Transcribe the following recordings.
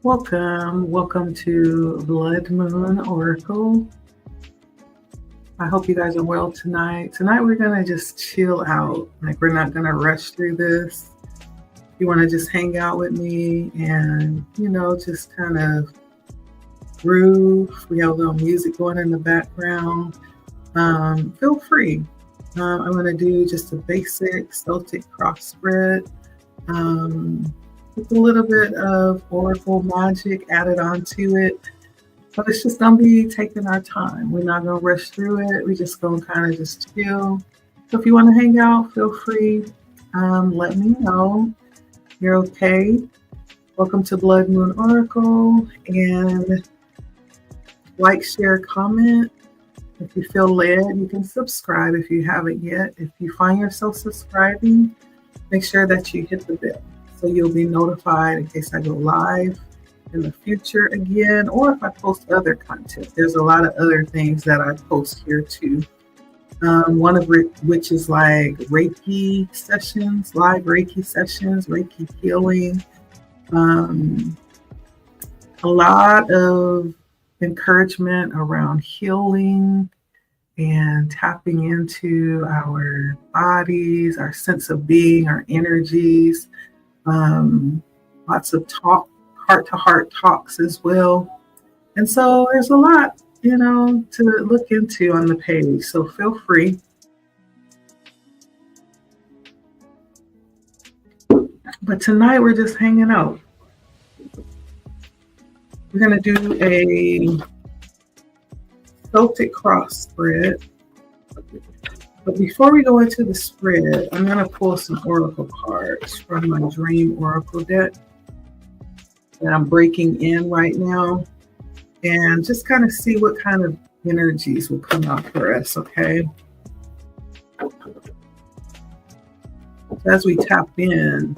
Welcome to Blood Moon Oracle. I hope you guys are well tonight. Tonight we're gonna just chill out. Like we're not gonna rush through this. You want to just hang out with me and just kind of groove. We have a little music going in the background. Feel free. I'm gonna do just a basic Celtic cross spread. With a little bit of oracle magic added onto it. But it's just going to be taking our time. We're not going to rush through it. We're just going to kind of just chill. So if you want to hang out, feel free. Let me know. You're okay. Welcome to Blood Moon Oracle. And like, share, comment. If you feel led, you can subscribe if you haven't yet. If you find yourself subscribing, make sure that you hit the bell, so you'll be notified in case I go live in the future again, or if I post other content. There's a lot of other things that I post here too. One of which is like Reiki sessions, live Reiki sessions, Reiki healing. A lot of encouragement around healing and tapping into our bodies, our sense of being, our energies. Lots of talk, heart-to-heart talks as well. And so there's a lot, to look into on the page. So feel free. But tonight we're just hanging out. We're going to do a Celtic cross spread. But before we go into the spread, I'm going to pull some oracle cards from my Dream Oracle deck that I'm breaking in right now, and just kind of see what kind of energies will come out for us, okay? As we tap in,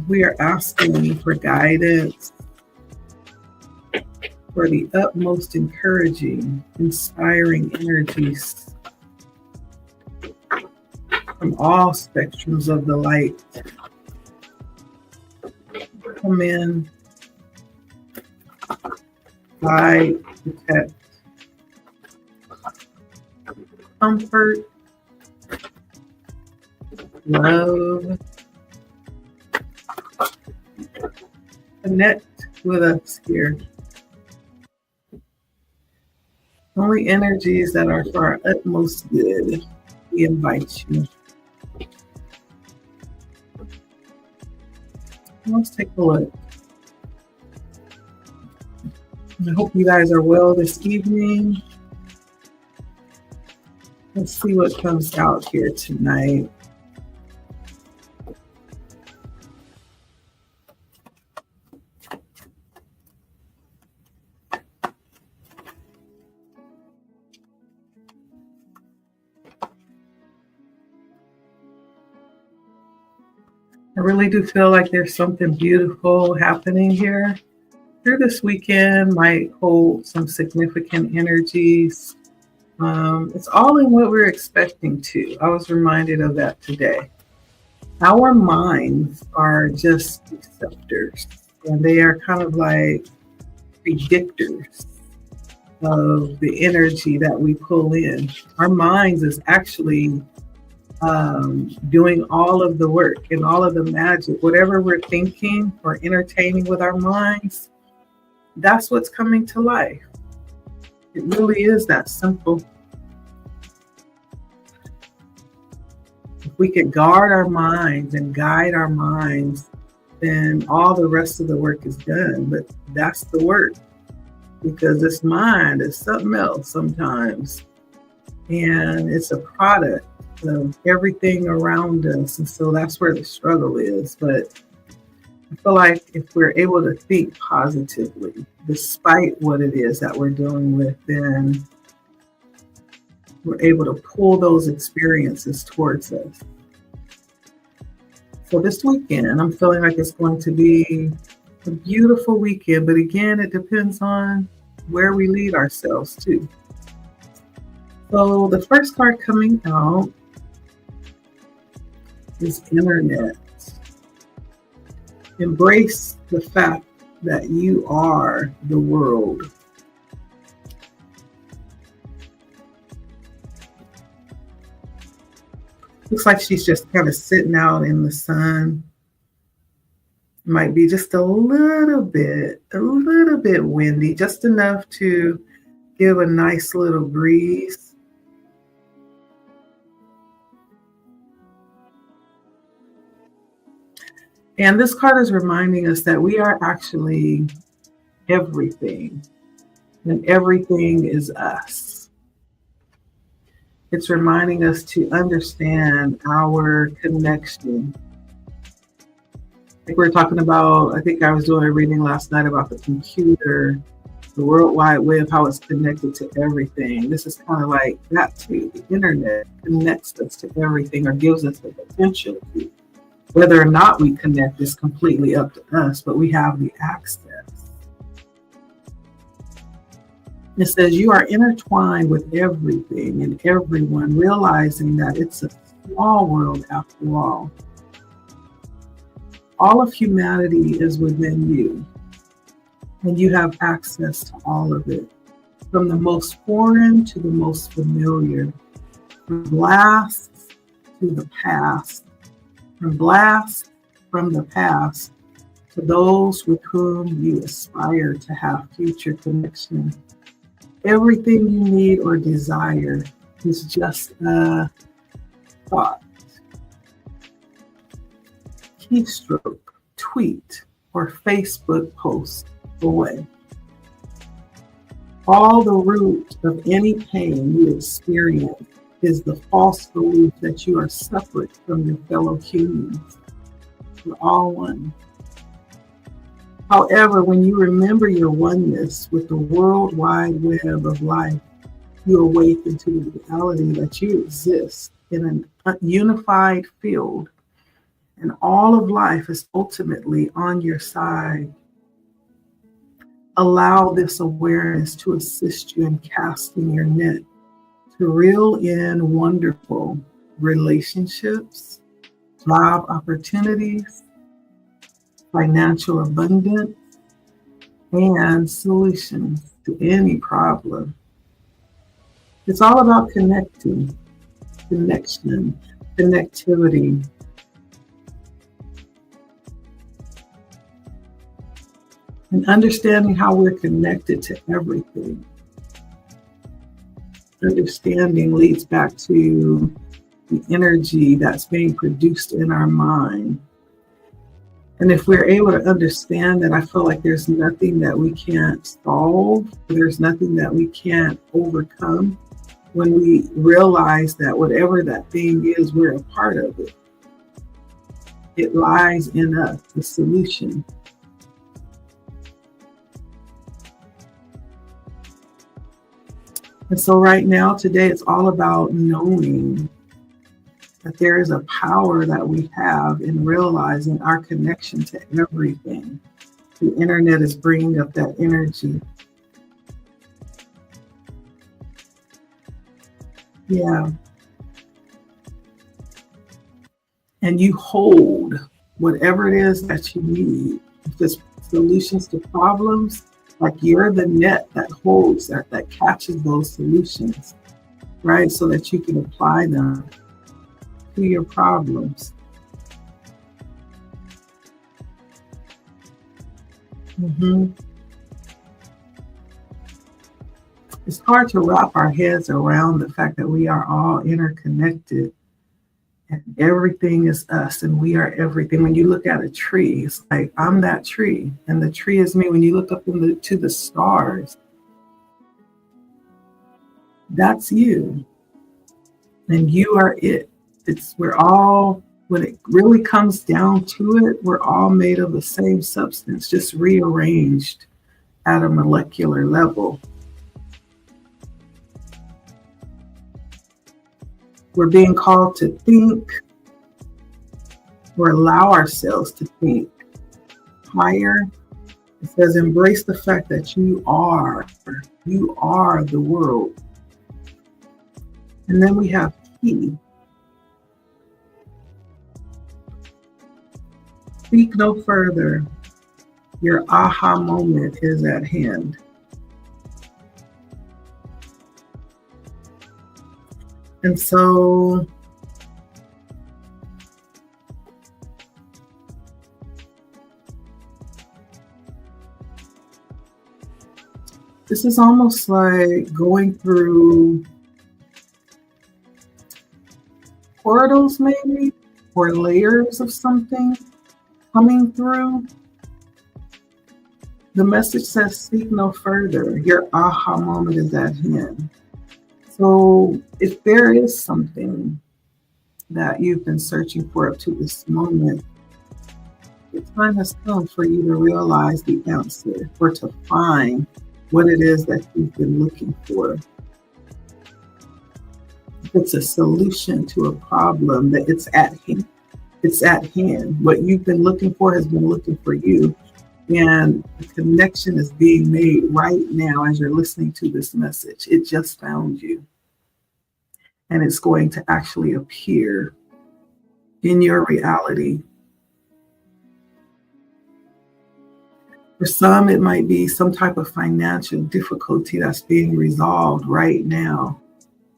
we are asking for guidance for the utmost encouraging, inspiring energies from all spectrums of the light. Come in, guide, protect, comfort, love, connect with us here. Only energies that are for our utmost good, we invite you. Let's take a look. I hope you guys are well this evening. Let's see what comes out here tonight. I really do feel like there's something beautiful happening here. Through this weekend might hold some significant energies. It's all in what we're expecting to. I was reminded of that today. Our minds are just receptors, and they are kind of like predictors of the energy that we pull in. Our minds is actually doing all of the work and all of the magic. Whatever we're thinking or entertaining with our minds, that's what's coming to life. It really is that simple. If we could guard our minds and guide our minds, then all the rest of the work is done. But that's the work, because this mind is something else sometimes. And it's a product of everything around us. And so that's where the struggle is. But I feel like if we're able to think positively, despite what it is that we're dealing with, then we're able to pull those experiences towards us. So this weekend, I'm feeling like it's going to be a beautiful weekend. But again, it depends on where we lead ourselves to. So the first card coming out is Internet. Embrace the fact that you are the world. Looks like she's just kind of sitting out in the sun. Might be just a little bit windy, just enough to give a nice little breeze. And this card is reminding us that we are actually everything, and everything is us. It's reminding us to understand our connection. Like we were talking about, I think I was doing a reading last night about the computer, the World Wide Web, how it's connected to everything. This is kind of like that too. The internet connects us to everything, or gives us the potential to. Whether or not we connect is completely up to us, but we have the access. It says you are intertwined with everything and everyone, realizing that it's a small world after all. All of humanity is within you, and you have access to all of it, from the most foreign to the most familiar, from blasts to the past, from blasts from the past to those with whom you aspire to have future connection. Everything you need or desire is just a thought, keystroke, tweet, or Facebook post away. All the root of any pain you experience is the false belief that you are separate from your fellow humans. We're all one. However, when you remember your oneness with the World Wide Web of life, you awaken to the reality that you exist in a unified field, and all of life is ultimately on your side. Allow this awareness to assist you in casting your net to reel in wonderful relationships, job opportunities, financial abundance, and solutions to any problem. It's all about connection, connectivity. And understanding how we're connected to everything. Understanding leads back to the energy that's being produced in our mind. And if we're able to understand that, I feel like there's nothing that we can't solve. There's nothing that we can't overcome when we realize that whatever that thing is, we're a part of it. It lies in us, the solution. And so right now, today, it's all about knowing that there is a power that we have in realizing our connection to everything. The internet is bringing up that energy. Yeah. And you hold whatever it is that you need. If it's solutions to problems, like you're the net that holds that catches those solutions, right? So that you can apply them to your problems. It's hard to wrap our heads around the fact that we are all interconnected and everything is us and we are everything. When you look at a tree, it's like, I'm that tree and the tree is me. When you look up to the stars, that's you and you are it. We're all, when it really comes down to it, we're all made of the same substance, just rearranged at a molecular level. We're being called to think or allow ourselves to think higher. It says, embrace the fact that you are the world. And then we have key. Speak no further. Your aha moment is at hand. And so this is almost like going through portals, maybe, or layers of something coming through. The message says, speak no further. Your aha moment is at hand. So if there is something that you've been searching for up to this moment, the time has come for you to realize the answer, or to find what it is that you've been looking for. If it's a solution to a problem, that it's at hand. It's at hand. What you've been looking for has been looking for you. And the connection is being made right now as you're listening to this message. It just found you. And it's going to actually appear in your reality. For some, it might be some type of financial difficulty that's being resolved right now.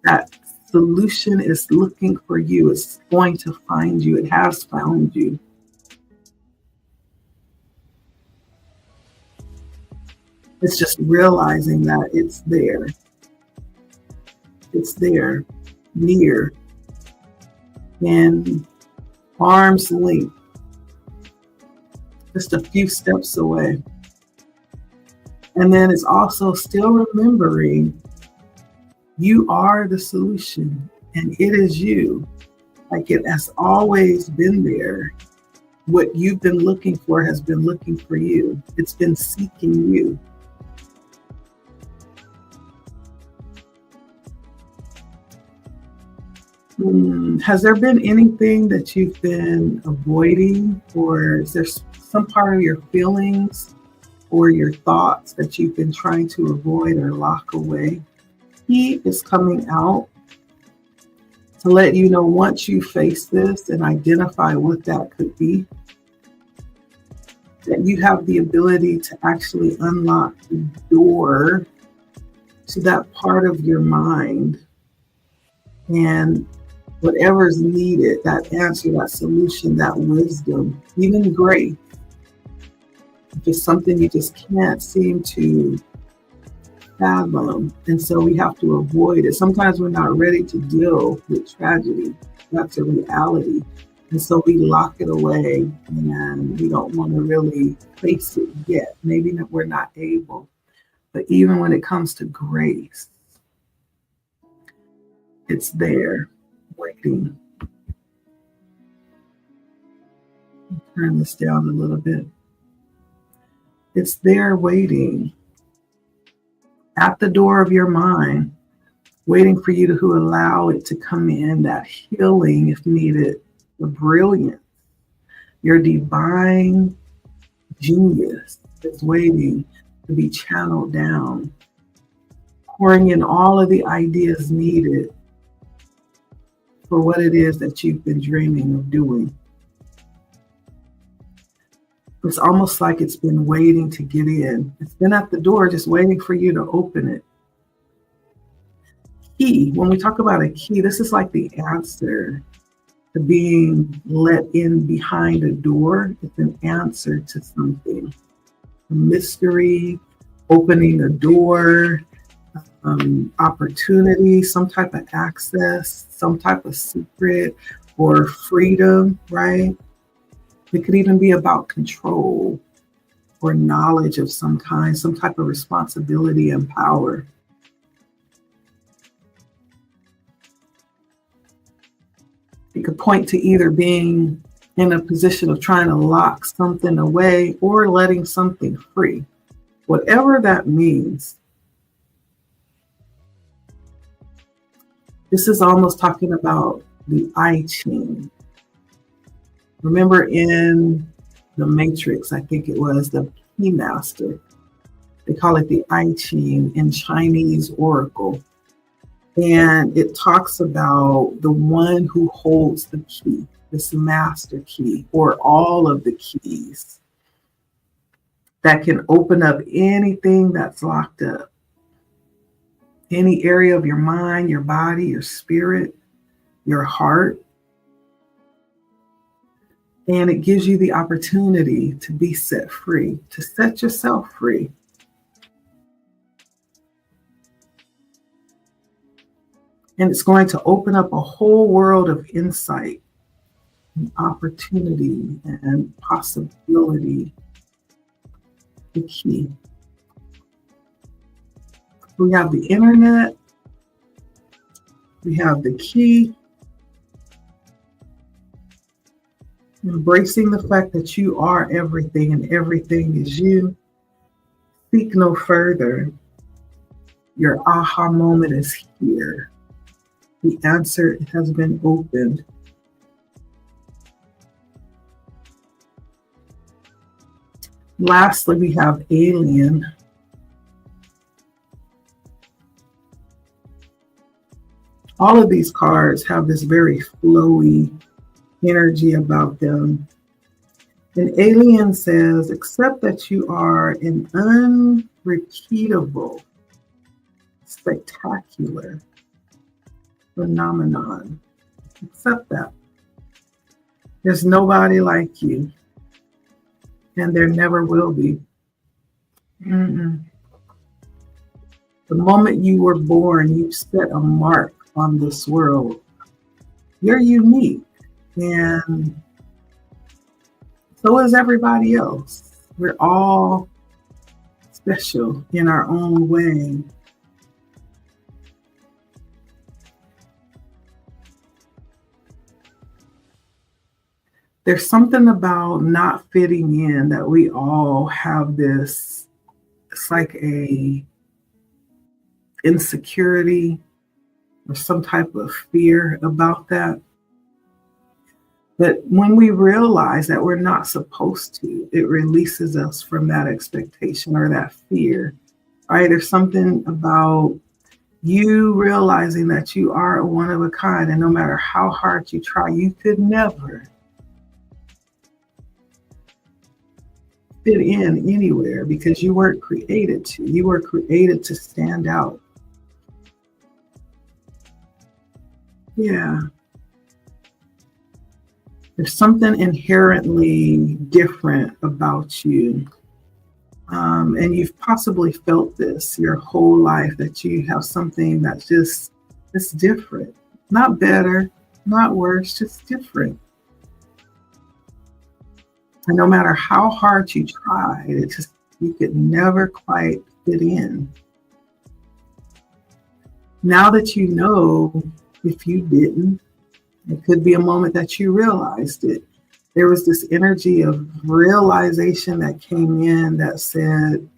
That solution is looking for you. It's going to find you. It has found you. It's just realizing that it's there. It's there, near, in arm's length, just a few steps away. And then it's also still remembering you are the solution, and it is you. Like it has always been there. What you've been looking for has been looking for you. It's been seeking you. Has there been anything that you've been avoiding, or is there some part of your feelings or your thoughts that you've been trying to avoid or lock away? He is coming out to let you know, once you face this and identify what that could be, that you have the ability to actually unlock the door to that part of your mind, and whatever's needed, that answer, that solution, that wisdom, even grace. If it's something you just can't seem to fathom, and so we have to avoid it. Sometimes we're not ready to deal with tragedy. That's a reality. And so we lock it away, and we don't want to really face it yet. Maybe we're not able. But even when it comes to grace, it's there, waiting. Turn this down a little bit. It's there waiting at the door of your mind, waiting for you to allow it to come in, that healing if needed, the brilliance, your divine genius is waiting to be channeled down, pouring in all of the ideas needed for what it is that you've been dreaming of doing. It's almost like it's been waiting to get in. It's been at the door just waiting for you to open it. Key, when we talk about a key, this is like the answer to being let in behind a door. It's an answer to something. A mystery, opening a door, opportunity, some type of access, some type of secret or freedom, right? It could even be about control or knowledge of some kind, some type of responsibility and power. It could point to either being in a position of trying to lock something away or letting something free. Whatever that means. This is almost talking about the I Ching. Remember in the Matrix, I think it was the Key Master. They call it the I Ching in Chinese Oracle. And it talks about the one who holds the key. this master key, or all of the keys that can open up anything that's locked up, any area of your mind, your body, your spirit, your heart. And it gives you the opportunity to be set free, to set yourself free. And it's going to open up a whole world of insight and opportunity and possibility. The key. We have the internet. We have the key. Embracing the fact that you are everything and everything is you. Seek no further. Your aha moment is here. The answer has been opened. Lastly, we have alien. All of these cards have this very flowy energy about them. And alien says, accept that you are an unrepeatable, spectacular phenomenon. Accept that. There's nobody like you. And there never will be. The moment you were born, you set a mark on this world. You're unique. And so is everybody else. We're all special in our own way. There's something about not fitting in that we all have this, it's like a insecurity or some type of fear about that. But when we realize that we're not supposed to, it releases us from that expectation or that fear, right? There's something about you realizing that you are a one of a kind, and no matter how hard you try, you could never fit in anywhere because you weren't created to. You were created to stand out. Yeah. There's something inherently different about you. And you've possibly felt this your whole life, that you have something that's just, it's different. Not better, not worse, just different. And no matter how hard you tried, it just, you could never quite fit in. Now that you know, if you didn't, it could be a moment that you realized it. There was this energy of realization that came in that said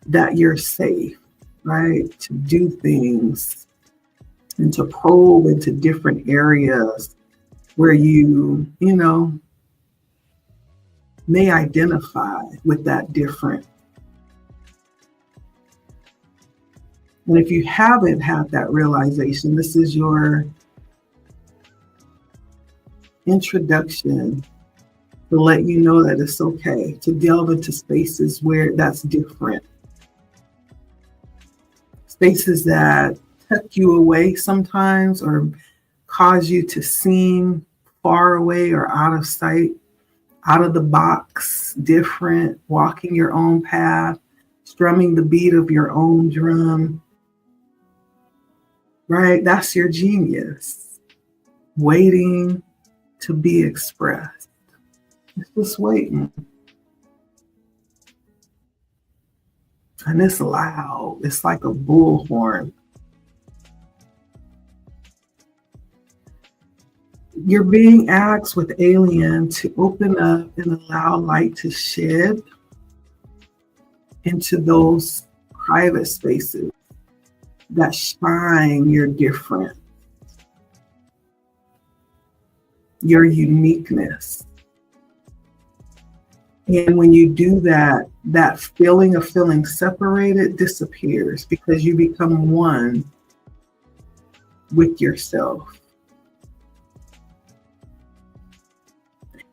that you're safe, right? To do things and to probe into different areas where you may identify with that different. And if you haven't had that realization, this is your introduction to let you know that it's okay to delve into spaces where that's different. Spaces that tuck you away sometimes or cause you to seem far away or out of sight, out of the box, different, walking your own path, strumming the beat of your own drum. Right? That's your genius, waiting to be expressed. It's just waiting. And it's loud. It's like a bullhorn. You're being asked with alien to open up and allow light to shed into those private spaces that shine your different, your uniqueness. And when you do that, that feeling of feeling separated disappears because you become one with yourself.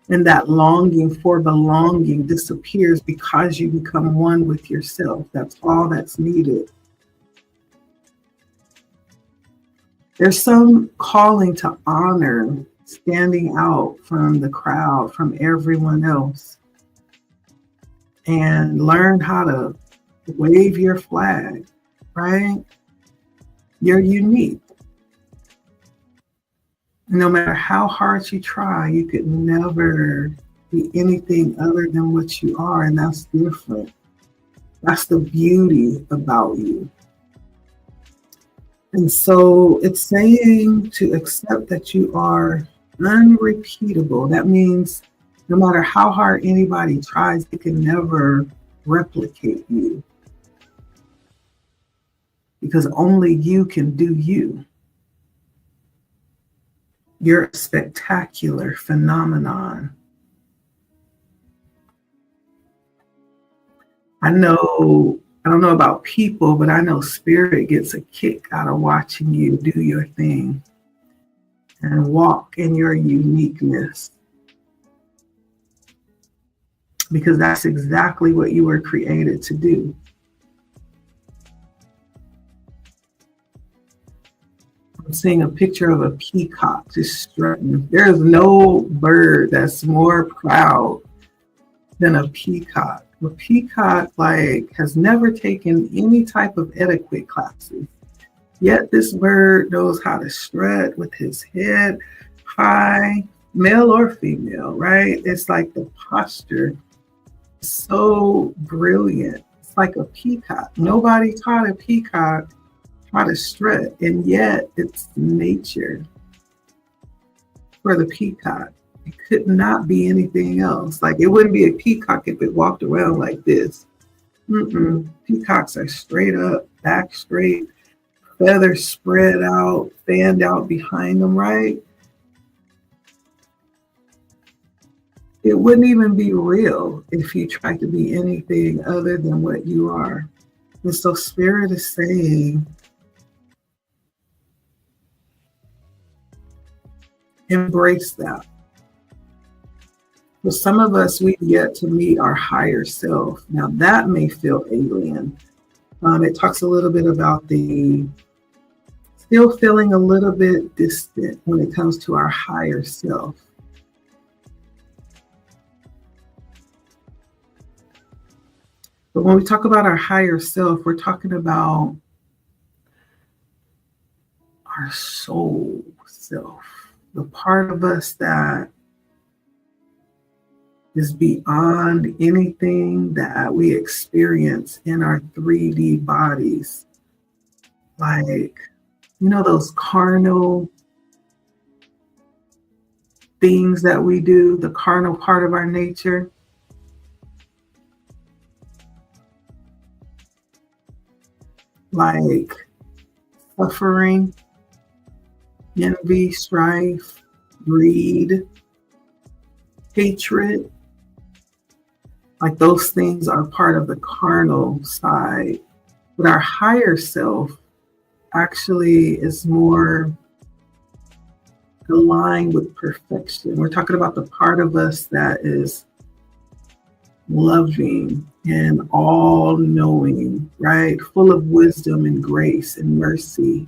And that longing for belonging disappears because you become one with yourself. That's all that's needed. There's some calling to honor standing out from the crowd, from everyone else, and learn how to wave your flag, right? You're unique. No matter how hard you try, you could never be anything other than what you are, and that's different. That's the beauty about you. And so it's saying to accept that you are unrepeatable. That means no matter how hard anybody tries, they can never replicate you. Because only you can do you. You're a spectacular phenomenon. I don't know about people, but I know spirit gets a kick out of watching you do your thing and walk in your uniqueness. Because that's exactly what you were created to do. I'm seeing a picture of a peacock just strutting. There is no bird that's more proud than a peacock. A peacock has never taken any type of etiquette classes. Yet this bird knows how to strut with his head high, male or female, right? It's like the posture is so brilliant. It's like a peacock. Nobody taught a peacock how to strut, and yet it's nature for the peacock. It could not be anything else. It wouldn't be a peacock if it walked around like this. Peacocks are straight up, back straight, feathers spread out, fanned out behind them, right? It wouldn't even be real if you tried to be anything other than what you are. And so Spirit is saying, embrace that. For some of us, we've yet to meet our higher self. Now that may feel alien. It talks a little bit about still feeling a little bit distant when it comes to our higher self. But when we talk about our higher self, we're talking about our soul self, the part of us that is beyond anything that we experience in our 3D bodies. Those carnal things that we do, the carnal part of our nature. Like suffering, envy, strife, greed, hatred. Those things are part of the carnal side. But our higher self actually is more aligned with perfection. We're talking about the part of us that is loving and all-knowing, right? Full of wisdom and grace and mercy,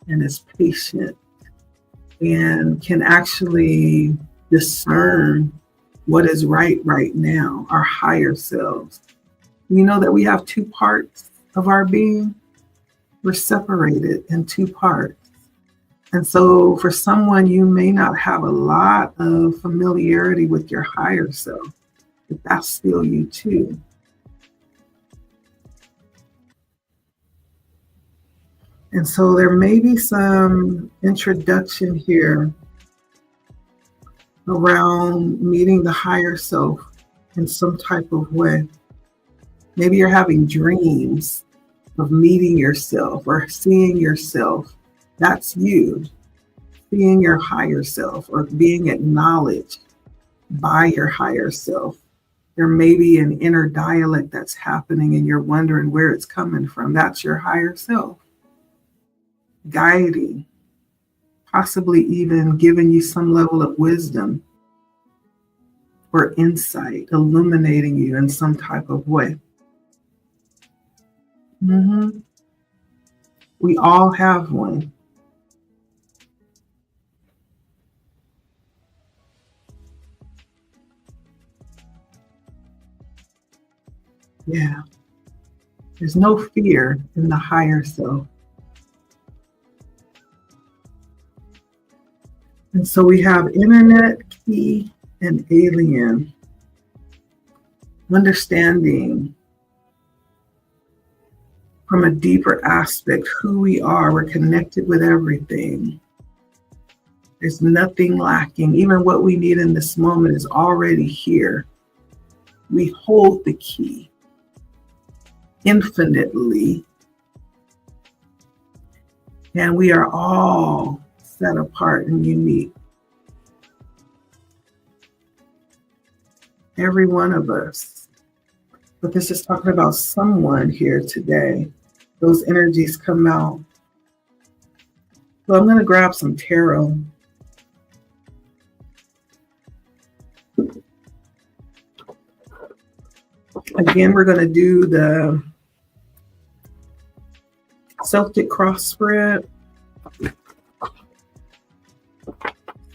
and is patient and can actually discern what is right now, our higher selves. You know that we have two parts of our being. We're separated in two parts. And so for someone, you may not have a lot of familiarity with your higher self, but that's still you too. And so there may be some introduction here around meeting the higher self in some type of way. Maybe you're having dreams of meeting yourself or seeing yourself. That's you, seeing your higher self or being acknowledged by your higher self. There may be an inner dialect that's happening and you're wondering where it's coming from. That's your higher self, guiding, possibly even giving you some level of wisdom. or insight, illuminating you in some type of way. We all have one. Yeah. There's no fear in the higher self. And so we have internet, key, and alien. Understanding from a deeper aspect who we are. We're connected with everything. There's nothing lacking. Even what we need in this moment is already here. We hold the key infinitely. And we are all set apart and unique. Every one of us. But this is talking about someone here today. Those energies come out. So I'm going to grab some tarot. Again, we're going to do the Celtic cross spread.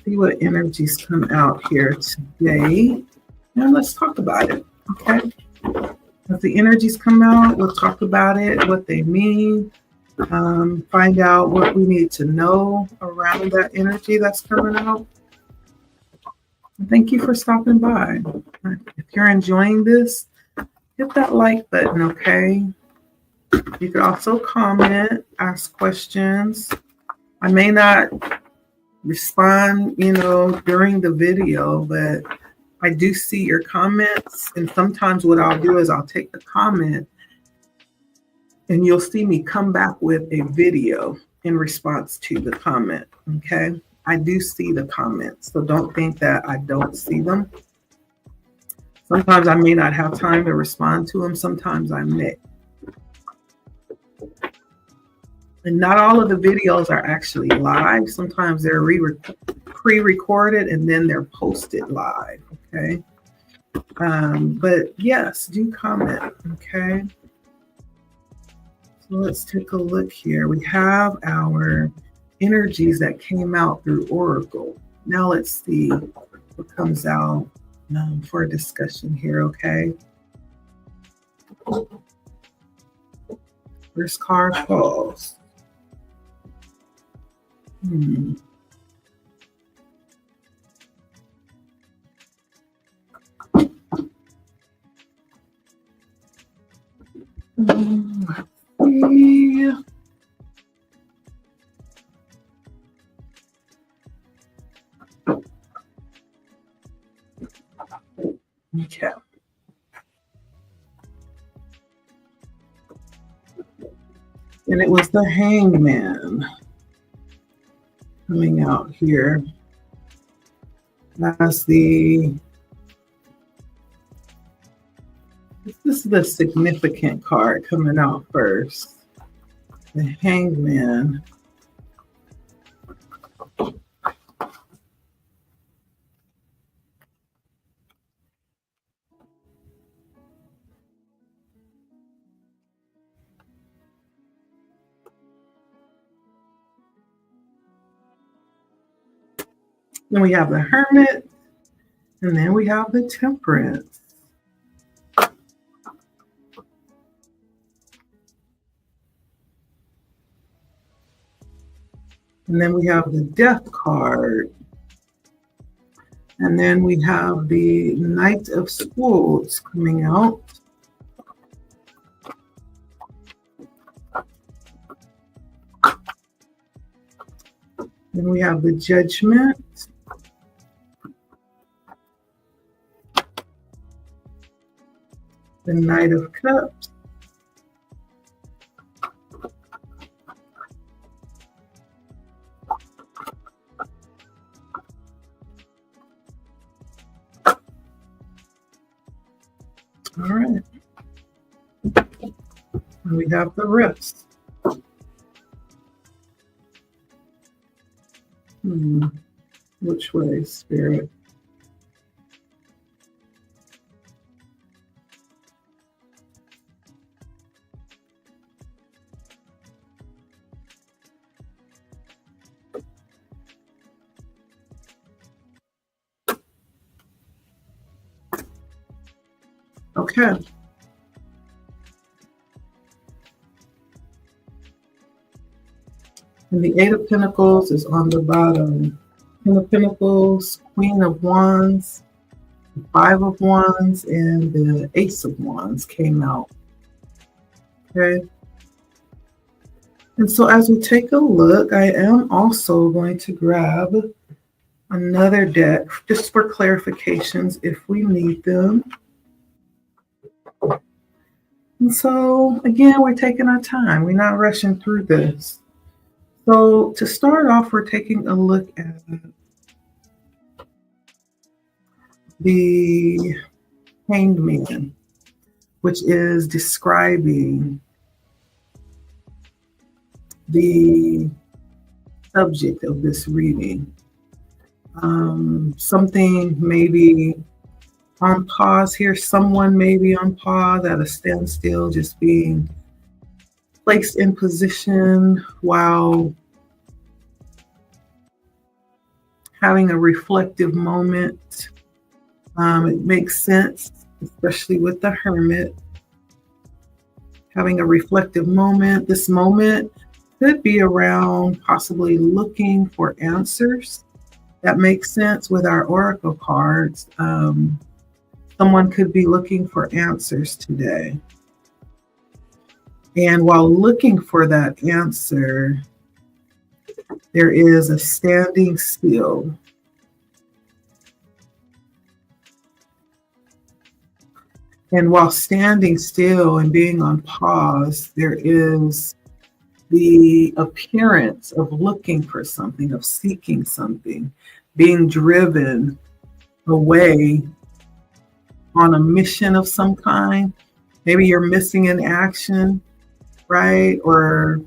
See what energies come out here today. And let's talk about it, okay? As the energies come out, we'll talk about it, what they mean, find out what we need to know around that energy that's coming out. Thank you for stopping by. If you're enjoying this, hit that like button, okay? You can also comment, ask questions. I may not respond, during the video, but I do see your comments. And sometimes what I'll do is I'll take the comment and you'll see me come back with a video in response to the comment, okay? I do see the comments, so don't think that I don't see them. Sometimes I may not have time to respond to them. Sometimes I may. And not all of the videos are actually live. Sometimes they're pre-recorded and then they're posted live, okay? But yes, do comment, okay? So let's take a look here. We have our energies that came out through Oracle. Now let's see what comes out for a discussion here, okay? First card falls. Let's see. Okay. And it was the Hangman coming out here. That's this is the significant card coming out first. The Hangman. Then we have the Hermit, and then we have the Temperance. And then we have the Death card. And then we have the Knight of Swords coming out. Then we have the Judgment. The Knight of Cups. All right. And we have the rest. Which way, Spirit? Okay. And the Eight of Pentacles is on the bottom. Ten of Pentacles, Queen of Wands, Five of Wands, and the Ace of Wands came out. Okay. And so as we take a look, I am also going to grab another deck just for clarifications if we need them. And so again, we're taking our time. We're not rushing through this. So to start off, we're taking a look at the Hanged Man, which is describing the subject of this reading. Something maybe on pause here, someone maybe on pause at a standstill, just being placed in position while having a reflective moment. It makes sense, especially with the Hermit. Having a reflective moment. This moment could be around possibly looking for answers. That makes sense with our oracle cards. Someone could be looking for answers today. And while looking for that answer, there is a standing still. And while standing still and being on pause, there is the appearance of looking for something, of seeking something, being driven away on a mission of some kind. Maybe you're missing in action, right? Or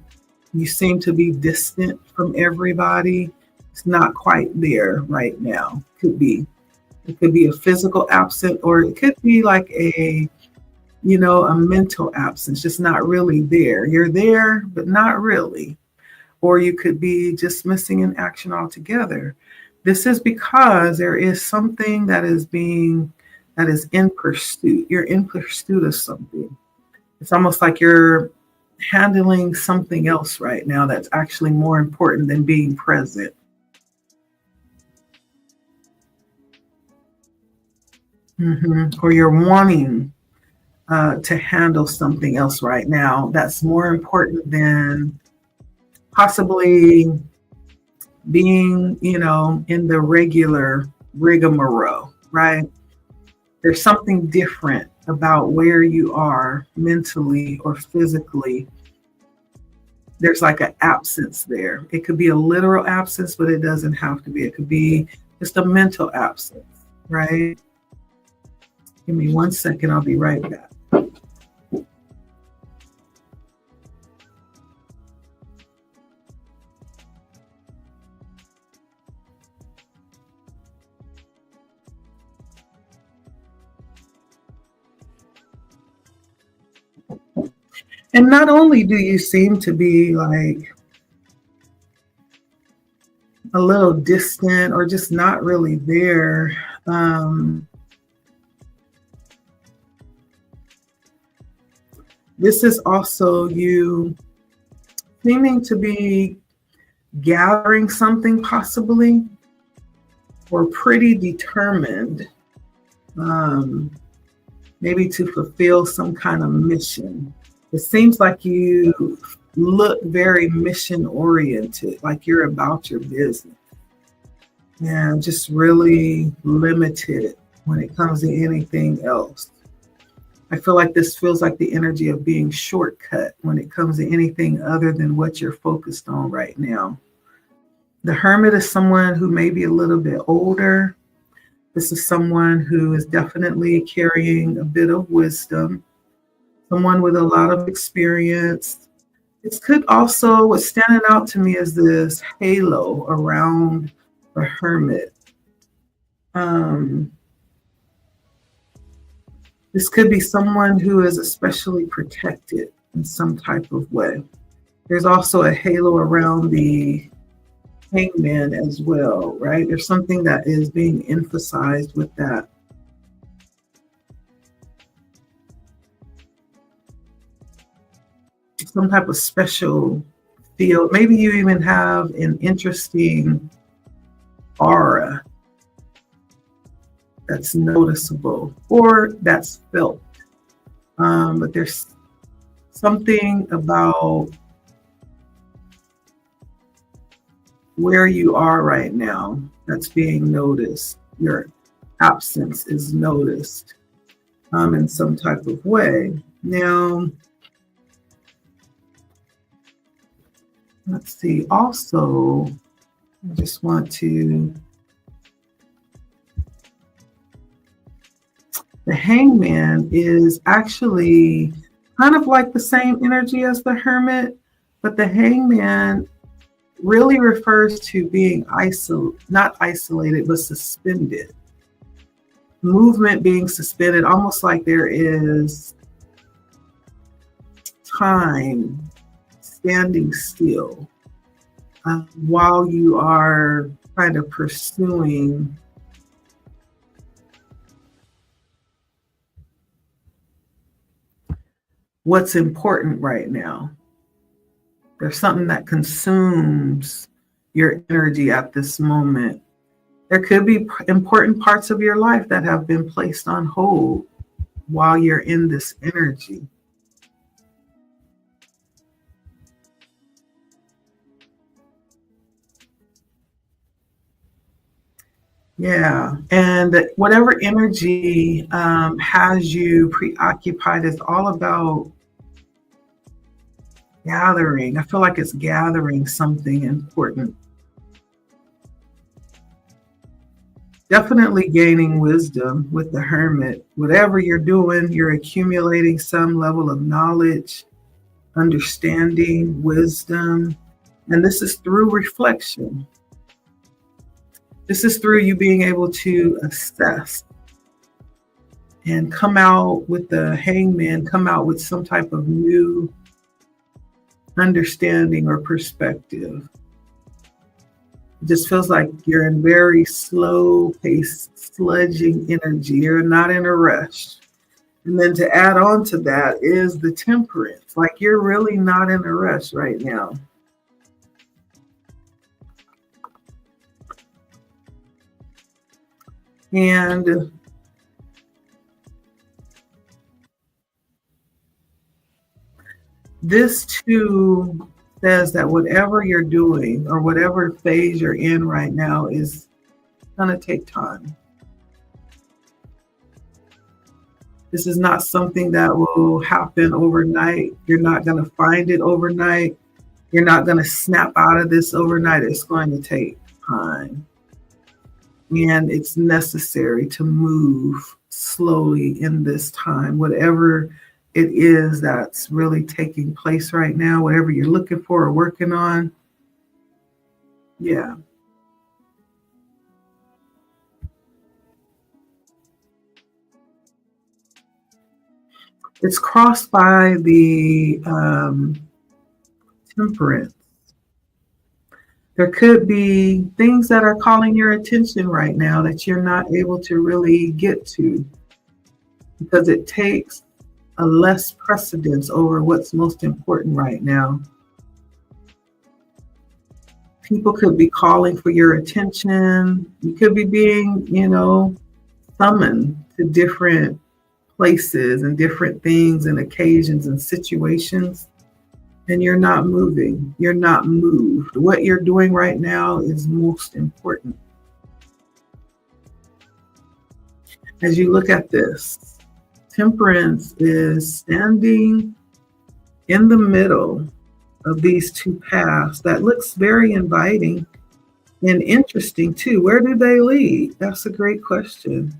you seem to be distant from everybody. It's not quite there right now. It could be a physical absence, or it could be like a mental absence, just not really there. You're there, but not really. Or you could be just missing in action altogether. This is because there is something that is in pursuit. You're in pursuit of something. It's almost like you're handling something else right now that's actually more important than being present. Or you're wanting to handle something else right now that's more important than possibly being, in the regular rigmarole, right? There's something different about where you are mentally or physically. There's like an absence there. It could be a literal absence, but it doesn't have to be. It could be just a mental absence, right? Give me 1 second. I'll be right back. And not only do you seem to be like a little distant or just not really there, this is also you seeming to be gathering something possibly, or pretty determined, maybe to fulfill some kind of mission. It seems like you look very mission oriented, like you're about your business, and just really limited when it comes to anything else. I feel like this feels like the energy of being shortcut when it comes to anything other than what you're focused on right now. The Hermit is someone who may be a little bit older. This is someone who is definitely carrying a bit of wisdom, someone with a lot of experience. It could also, what's standing out to me is this halo around the Hermit. This could be someone who is especially protected in some type of way. There's also a halo around the Hangman as well, right? There's something that is being emphasized with that. some type of special feel. Maybe you even have an interesting aura that's noticeable or that's felt. But there's something about where you are right now that's being noticed. Your absence is noticed in some type of way. Now, let's see. Also, I just want to, the Hangman is actually kind of like the same energy as the Hermit, but the Hangman really refers to being not isolated, but suspended. Movement being suspended, almost like there is time standing still while you are kind of pursuing what's important right now. There's something that consumes your energy at this moment. There could be important parts of your life that have been placed on hold while you're in this energy. Yeah, and whatever energy has you preoccupied is all about gathering. I feel like it's gathering something important. Definitely gaining wisdom with the Hermit. Whatever you're doing, you're accumulating some level of knowledge, understanding, wisdom, and this is through reflection. This is through you being able to assess and come out with the Hangman, come out with some type of new understanding or perspective. It just feels like you're in very slow paced, sludging energy. You're not in a rush. And then to add on to that is the Temperance. Like you're really not in a rush right now. And this too says that whatever you're doing or whatever phase you're in right now is going to take time. This is not something that will happen overnight. You're not going to find it overnight. You're not going to snap out of this overnight. It's going to take time. And it's necessary to move slowly in this time, whatever it is that's really taking place right now, whatever you're looking for or working on. Yeah. It's crossed by the Temperance. There could be things that are calling your attention right now that you're not able to really get to because it takes a less precedence over what's most important right now. People could be calling for your attention. You could be being, summoned to different places and different things and occasions and situations. And you're not moving. You're not moved. What you're doing right now is most important. As you look at this, Temperance is standing in the middle of these two paths that looks very inviting and interesting too. Where do they lead? That's a great question.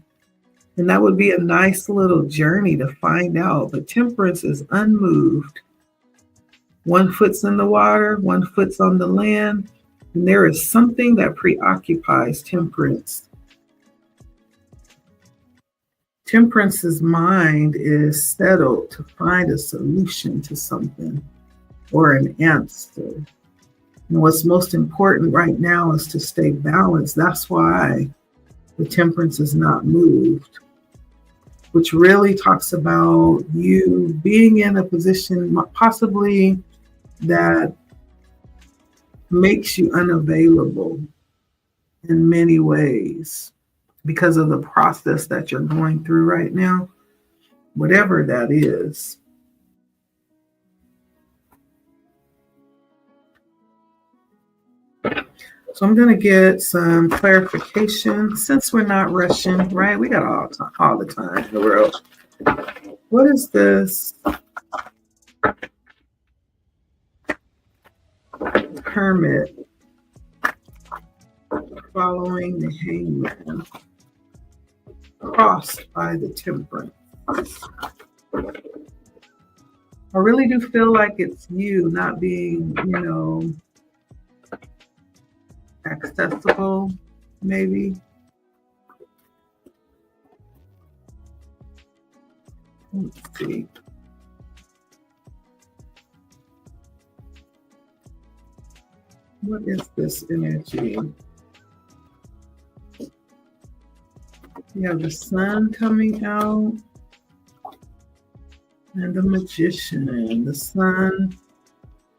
And that would be a nice little journey to find out. But Temperance is unmoved. One foot's in the water, one foot's on the land, and there is something that preoccupies Temperance. Temperance's mind is settled to find a solution to something or an answer. And what's most important right now is to stay balanced. That's why the Temperance is not moved. which really talks about you being in a position possibly that makes you unavailable in many ways because of the process that you're going through right now, whatever that is. So I'm going to get some clarification since we're not rushing, right? We got all the time in the world. What is this? Hermit following the Hangman, crossed by the Temperance. I really do feel like it's you not being, accessible, maybe. Let's see. What is this energy? You have the Sun coming out and the Magician. The Sun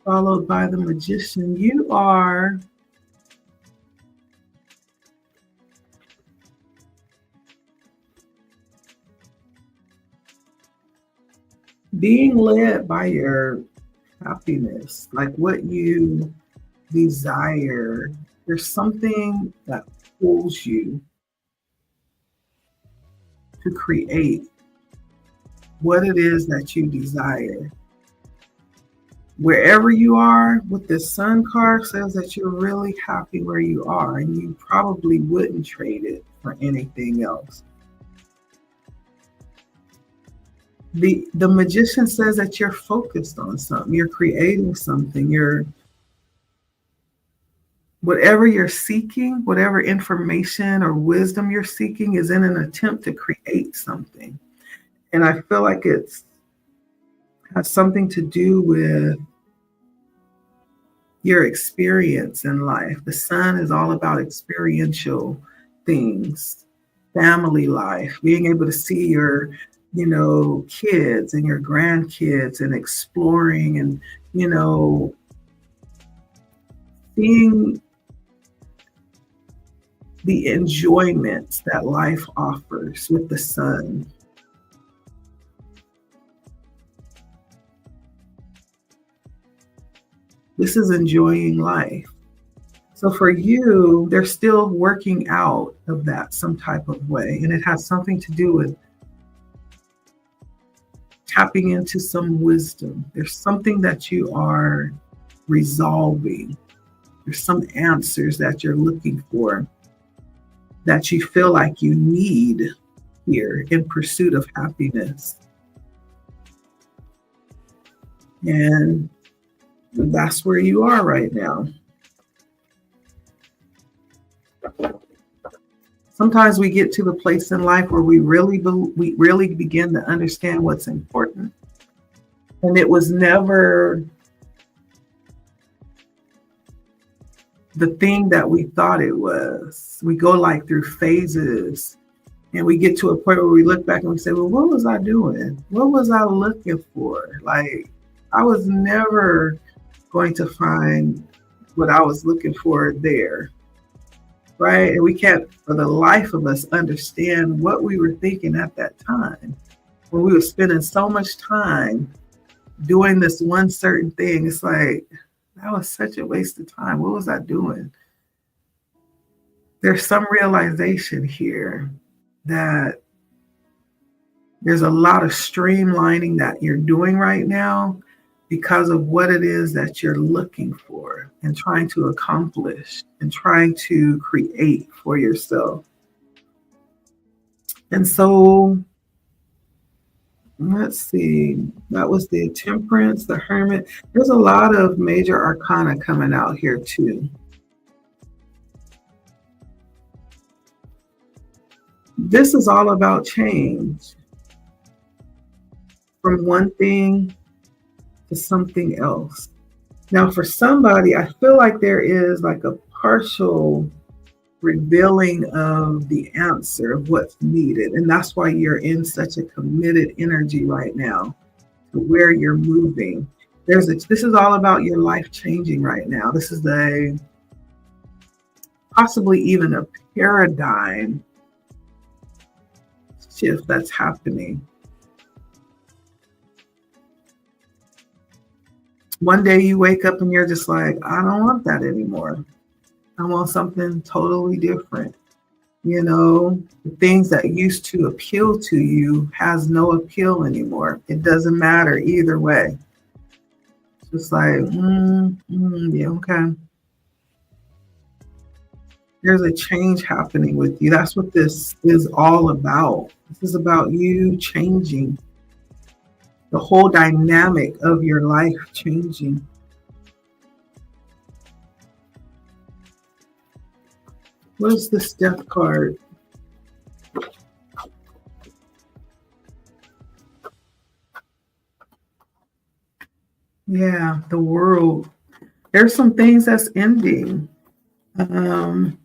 followed by the Magician. You are being led by your happiness, like what you desire. There's something that pulls you to create what it is that you desire. Wherever you are with this Sun card says that you're really happy where you are and you probably wouldn't trade it for anything else. The Magician says that you're focused on something, you're creating something, whatever you're seeking, whatever information or wisdom you're seeking is in an attempt to create something. And I feel like has something to do with your experience in life. The Sun is all about experiential things, family life, being able to see your kids and your grandkids and exploring and, seeing the enjoyments that life offers with the Sun. This is enjoying life. So for you, they're still working out of that some type of way. And it has something to do with tapping into some wisdom. There's something that you are resolving. There's some answers that you're looking for that you feel like you need here in pursuit of happiness. And that's where you are right now. Sometimes we get to the place in life where we really begin to understand what's important. And it was never the thing that we thought it was. We go like through phases and we get to a point where we look back and we say, well, what was I doing? What was I looking for? Like, I was never going to find what I was looking for there, right? And we can't, for the life of us, understand what we were thinking at that time when we were spending so much time doing this one certain thing. It's like, that was such a waste of time. What was I doing? There's some realization here that there's a lot of streamlining that you're doing right now because of what it is that you're looking for and trying to accomplish and trying to create for yourself. And so, let's see, that was the Temperance, the Hermit. There's a lot of major arcana coming out here too. This is all about change from one thing to something else. Now, for somebody, I feel like there is like a partial revealing of the answer of what's needed. And that's why you're in such a committed energy right now to where you're moving. This is all about your life changing right now. This is possibly even a paradigm shift that's happening. One day you wake up and you're just like, I don't want that anymore. I want something totally different. The things that used to appeal to you has no appeal anymore. It doesn't matter either way. It's just like, yeah, okay. There's a change happening with you. That's what this is all about. This is about you changing. The whole dynamic of your life changing. What is this death card? Yeah, the world. There's some things that's ending. And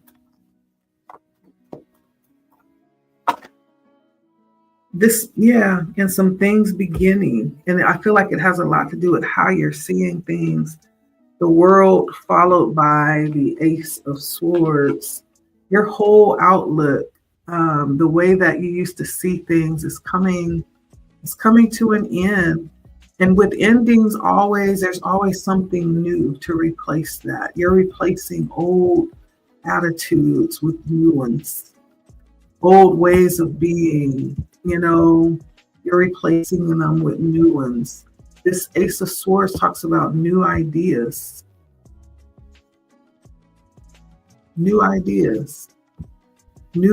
some things beginning. And I feel like it has a lot to do with how you're seeing things. The world followed by the Ace of Swords. Your whole outlook, the way that you used to see things is coming to an end. And with endings, there's always something new to replace that. You're replacing old attitudes with new ones, old ways of being, you're replacing them with new ones. This Ace of Swords talks about new ideas, new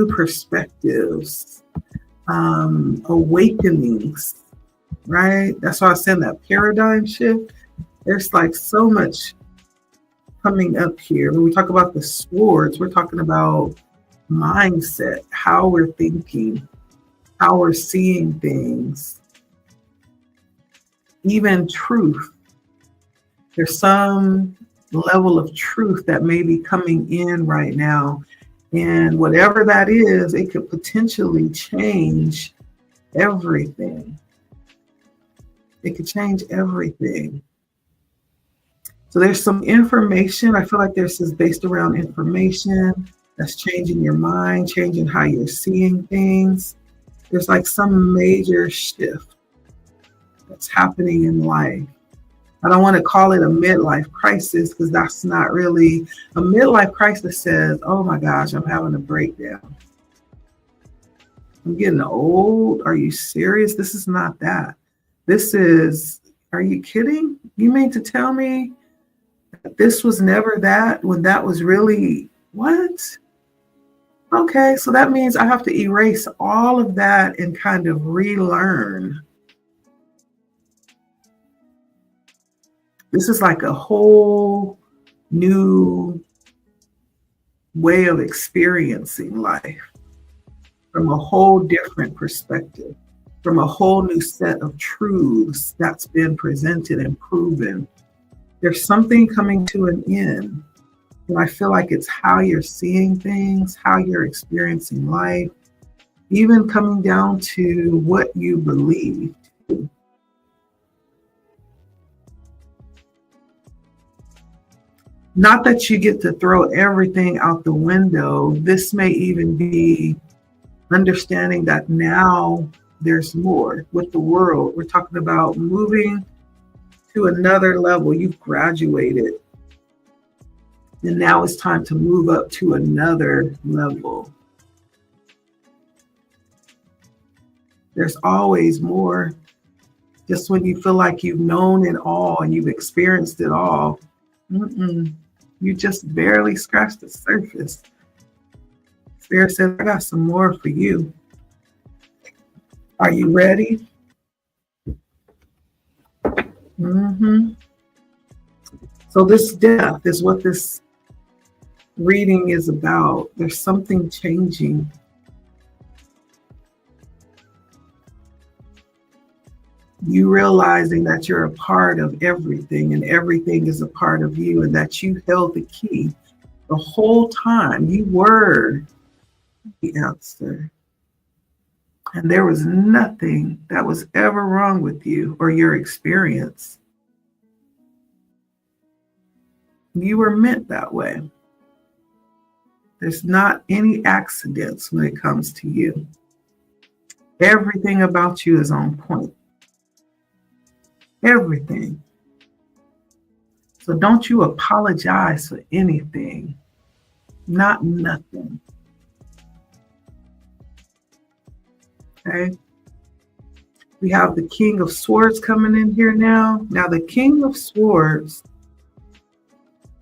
perspectives, awakenings, right? That's why I said that paradigm shift. There's like so much coming up here. When we talk about the swords, we're talking about mindset, how we're thinking, how we're seeing things, even truth. There's some level of truth that may be coming in right now. And whatever that is, it could potentially change everything. It could change everything. So there's some information. I feel like this is based around information that's changing your mind, changing how you're seeing things. There's like some major shift that's happening in life. I don't want to call it a midlife crisis because that's not really a midlife crisis. Says, oh my gosh, I'm having a breakdown. I'm getting old. Are you serious? This is not that. This is, are you kidding? You mean to tell me that this was never that when that was really what? Okay, so that means I have to erase all of that and kind of relearn. This is like a whole new way of experiencing life from a whole different perspective, from a whole new set of truths that's been presented and proven. There's something coming to an end. And I feel like it's how you're seeing things, how you're experiencing life, even coming down to what you believe. Not that you get to throw everything out the window. This may even be understanding that now there's more with the world. We're talking about moving to another level. You've graduated. And now it's time to move up to another level. There's always more. Just when you feel like you've known it all and you've experienced it all, you just barely scratched the surface. Spirit says, I got some more for you. Are you ready? So this death is what this reading is about. There's something changing. You realizing that you're a part of everything and everything is a part of you, and that you held the key The whole time you were the answer. And there was nothing that was ever wrong with you or your experience. You were meant that way. There's not any accidents when it comes to you. Everything about you is on point. Everything. So don't you apologize for anything. Not nothing. Okay? We have the King of Swords coming in here now. Now the King of Swords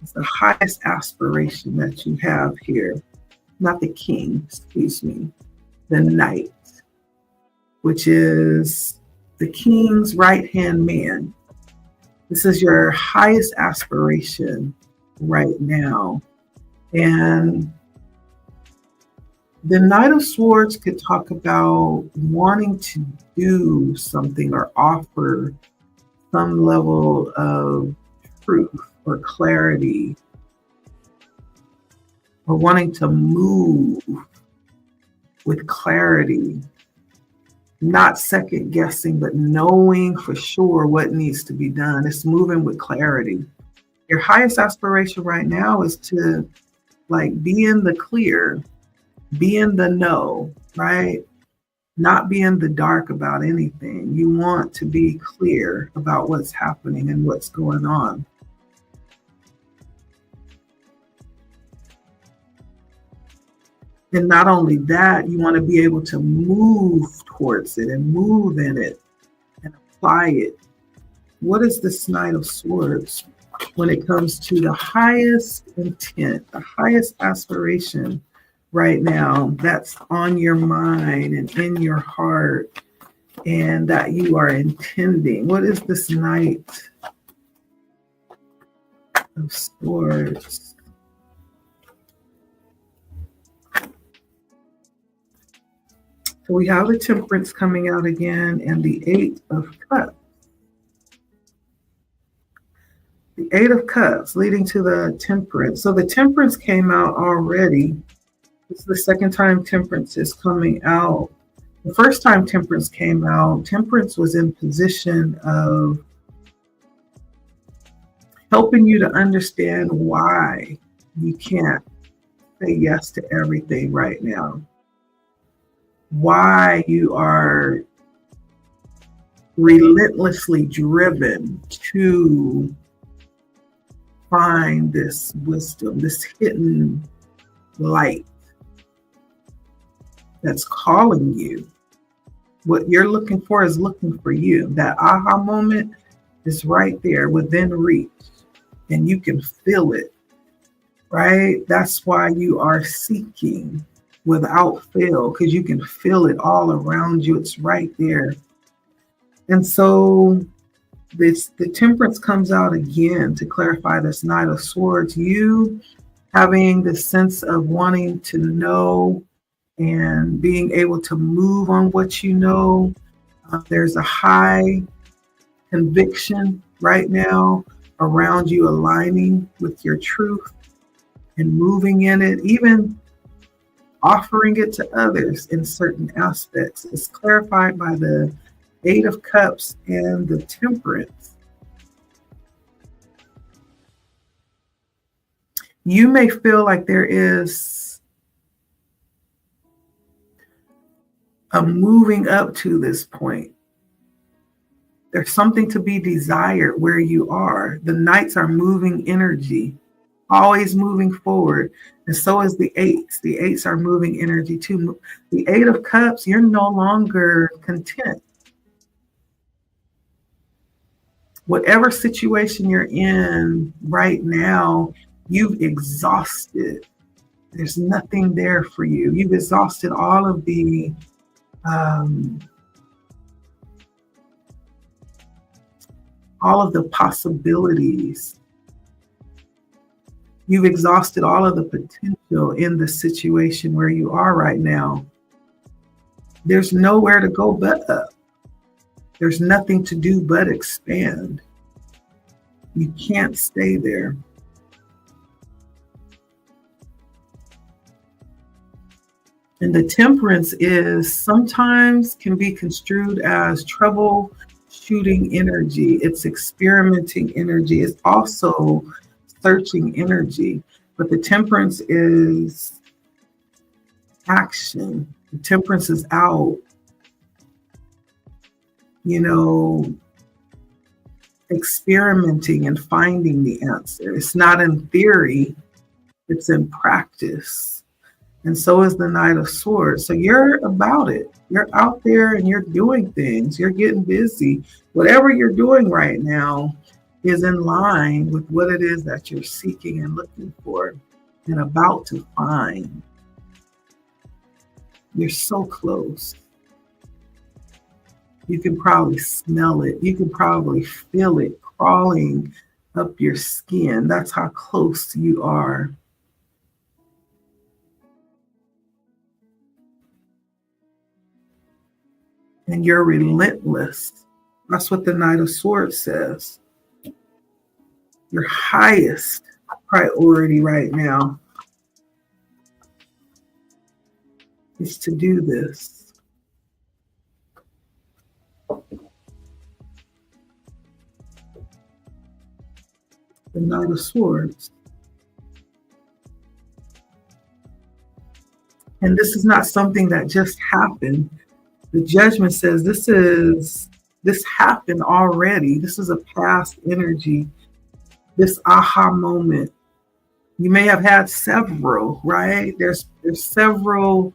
is the highest aspiration that you have here. Not the King, excuse me. The Knight, which is the King's right-hand man. This is your highest aspiration right now. And the Knight of Swords could talk about wanting to do something or offer some level of truth or clarity, or wanting to move with clarity, not second guessing, but knowing for sure what needs to be done. It's moving with clarity. Your highest aspiration right now is to be in the clear, be in the know, right? Not be in the dark about anything. You want to be clear about what's happening and what's going on. And not only that, you want to be able to move towards it and move in it and apply it. What is this Knight of Swords when it comes to the highest intent, the highest aspiration right now that's on your mind and in your heart and that you are intending? What is this Knight of Swords? So we have the Temperance coming out again and the Eight of Cups. The Eight of Cups leading to the Temperance. So the Temperance came out already. This is the second time Temperance is coming out. The first time Temperance came out, Temperance was in position of helping you to understand why you can't say yes to everything right now. Why you are relentlessly driven to find this wisdom, this hidden light that's calling you. What you're looking for is looking for you. That aha moment is right there within reach, and you can feel it, right? That's why you are seeking without fail, because you can feel it all around you. It's right there. And so the Temperance comes out again to clarify this Knight of Swords. You having this sense of wanting to know and being able to move on what you know. There's a high conviction right now around you aligning with your truth and moving in it, even offering it to others in certain aspects. It's clarified by the Eight of Cups and the Temperance. You may feel like there is a moving up to this point. There's something to be desired where you are. The Knights are moving energy, always moving forward. And so is the Eights. The Eights are moving energy too. The Eight of Cups, you're no longer content. Whatever situation you're in right now, you've exhausted. There's nothing there for you. You've exhausted all of the possibilities. You've exhausted all of the potential in the situation where you are right now. There's nowhere to go but up. There's nothing to do but expand. You can't stay there. And the temperance is sometimes can be construed as troubleshooting energy. It's experimenting energy. It's also searching energy. But the temperance is action. The temperance is out, experimenting and finding the answer. It's not in theory, it's in practice. And so is the Knight of Swords. So you're about it. You're out there and you're doing things. You're getting busy. Whatever you're doing right now is in line with what it is that you're seeking and looking for and about to find. You're so close. You can probably smell it. You can probably feel it crawling up your skin. That's how close you are. And you're relentless. That's what the Knight of Swords says. Your highest priority right now is to do this. The Knight of Swords. And this is not something that just happened. The Judgment says this happened already. This is a past energy, this aha moment. You may have had several, right? There's several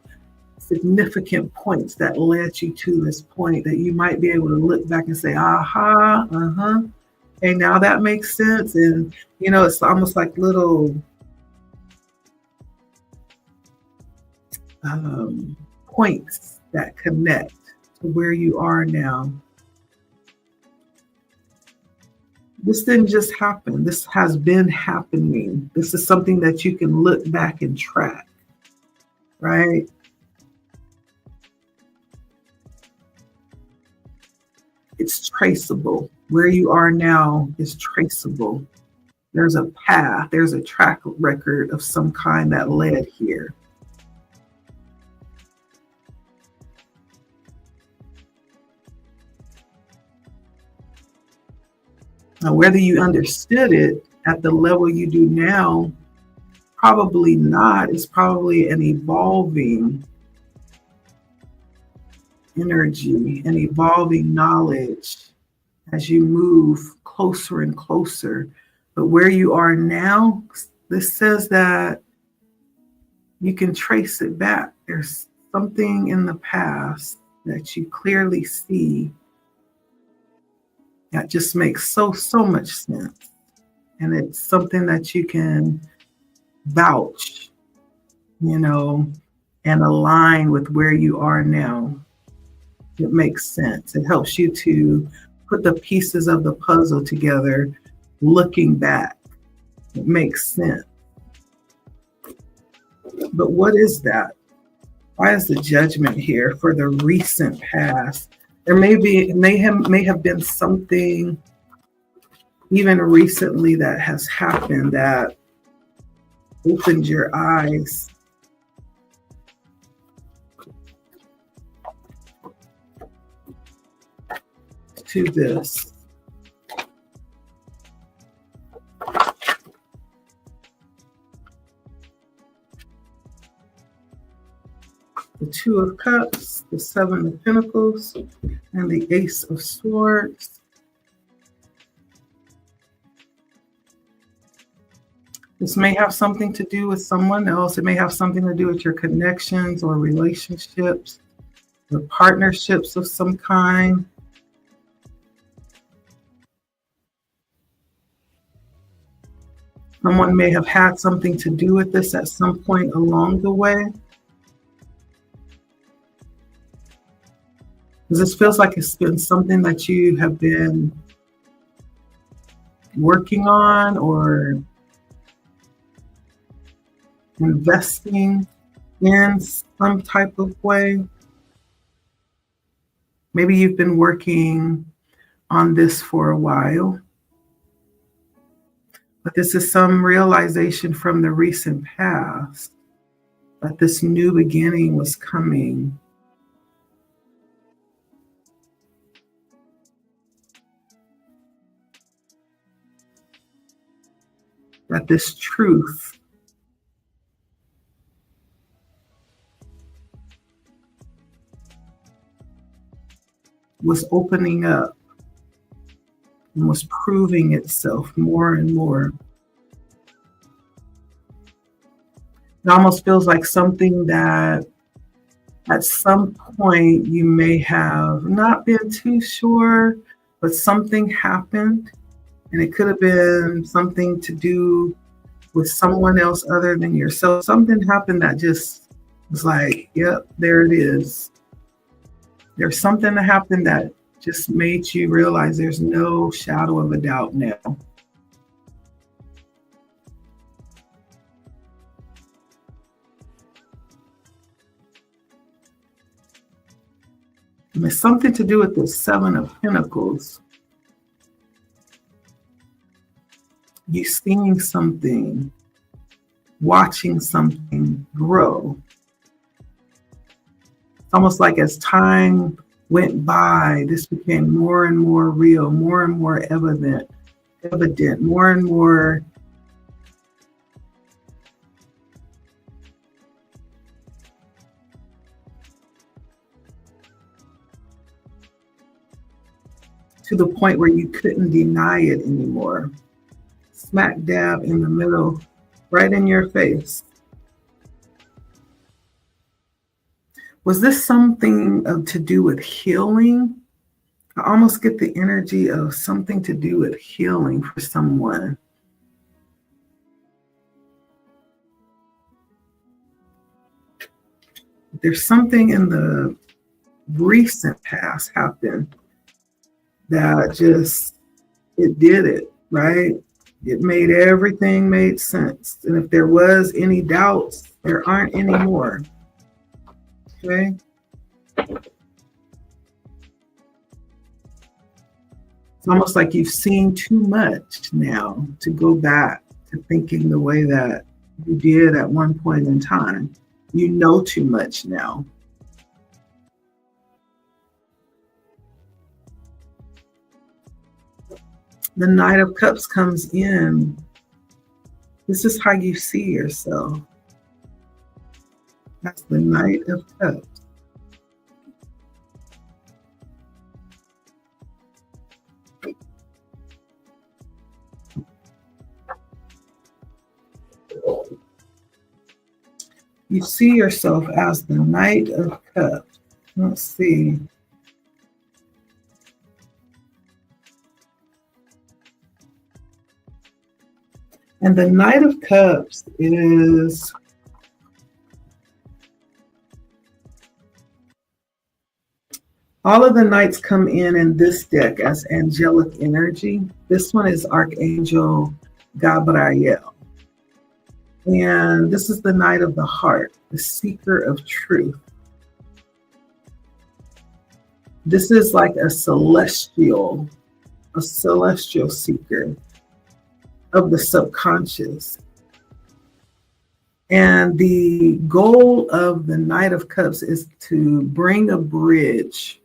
significant points that led you to this point that you might be able to look back and say, aha, okay, now that makes sense. And, it's almost like little points that connect to where you are now. This didn't just happen. This has been happening. This is something that you can look back and track, right? It's traceable. Where you are now is traceable. There's a path, there's a track record of some kind that led here. Now, whether you understood it at the level you do now, probably not. It's probably an evolving energy, an evolving knowledge as you move closer and closer. But where you are now, this says that you can trace it back. There's something in the past that you clearly see that just makes so much sense. And it's something that you can vouch, and align with where you are now. It makes sense. It helps you to put the pieces of the puzzle together, looking back. It makes sense. But what is that? Why is the Judgment here for the recent past? There may have been something even recently that has happened that opened your eyes to this. The Two of Cups, the Seven of Pentacles, and the Ace of Swords. This may have something to do with someone else. It may have something to do with your connections or relationships or partnerships of some kind. Someone may have had something to do with this at some point along the way. This feels like it's been something that you have been working on or investing in some type of way. Maybe you've been working on this for a while, but this is some realization from the recent past that this new beginning was coming. That this truth was opening up and was proving itself more and more. It almost feels like something that at some point you may have not been too sure, but something happened, and it could have been something to do with someone else other than yourself. Something happened that just was like, yep, there it is. There's something that happened that just made you realize there's no shadow of a doubt now. And it's something to do with the Seven of Pentacles. You seeing something, watching something grow. It's almost like as time went by, this became more and more real, more and more evident, more and more to the point where you couldn't deny it anymore. Smack dab in the middle, right in your face. Was this something to do with healing? I almost get the energy of something to do with healing for someone. There's something in the recent past happened that just, it did it, right? It made everything made sense. And if there was any doubts, there aren't any more. Okay. It's almost like you've seen too much now to go back to thinking the way that you did at one point in time. You know too much now. The Knight of Cups comes in. This is how you see yourself. That's the Knight of Cups. You see yourself as the Knight of Cups. Let's see. And the Knight of Cups is all of the knights come in this deck as angelic energy. This one is Archangel Gabriel. And this is the Knight of the Heart, the seeker of truth. This is like a celestial seeker of the subconscious. And the goal of the Knight of Cups is to bring a bridge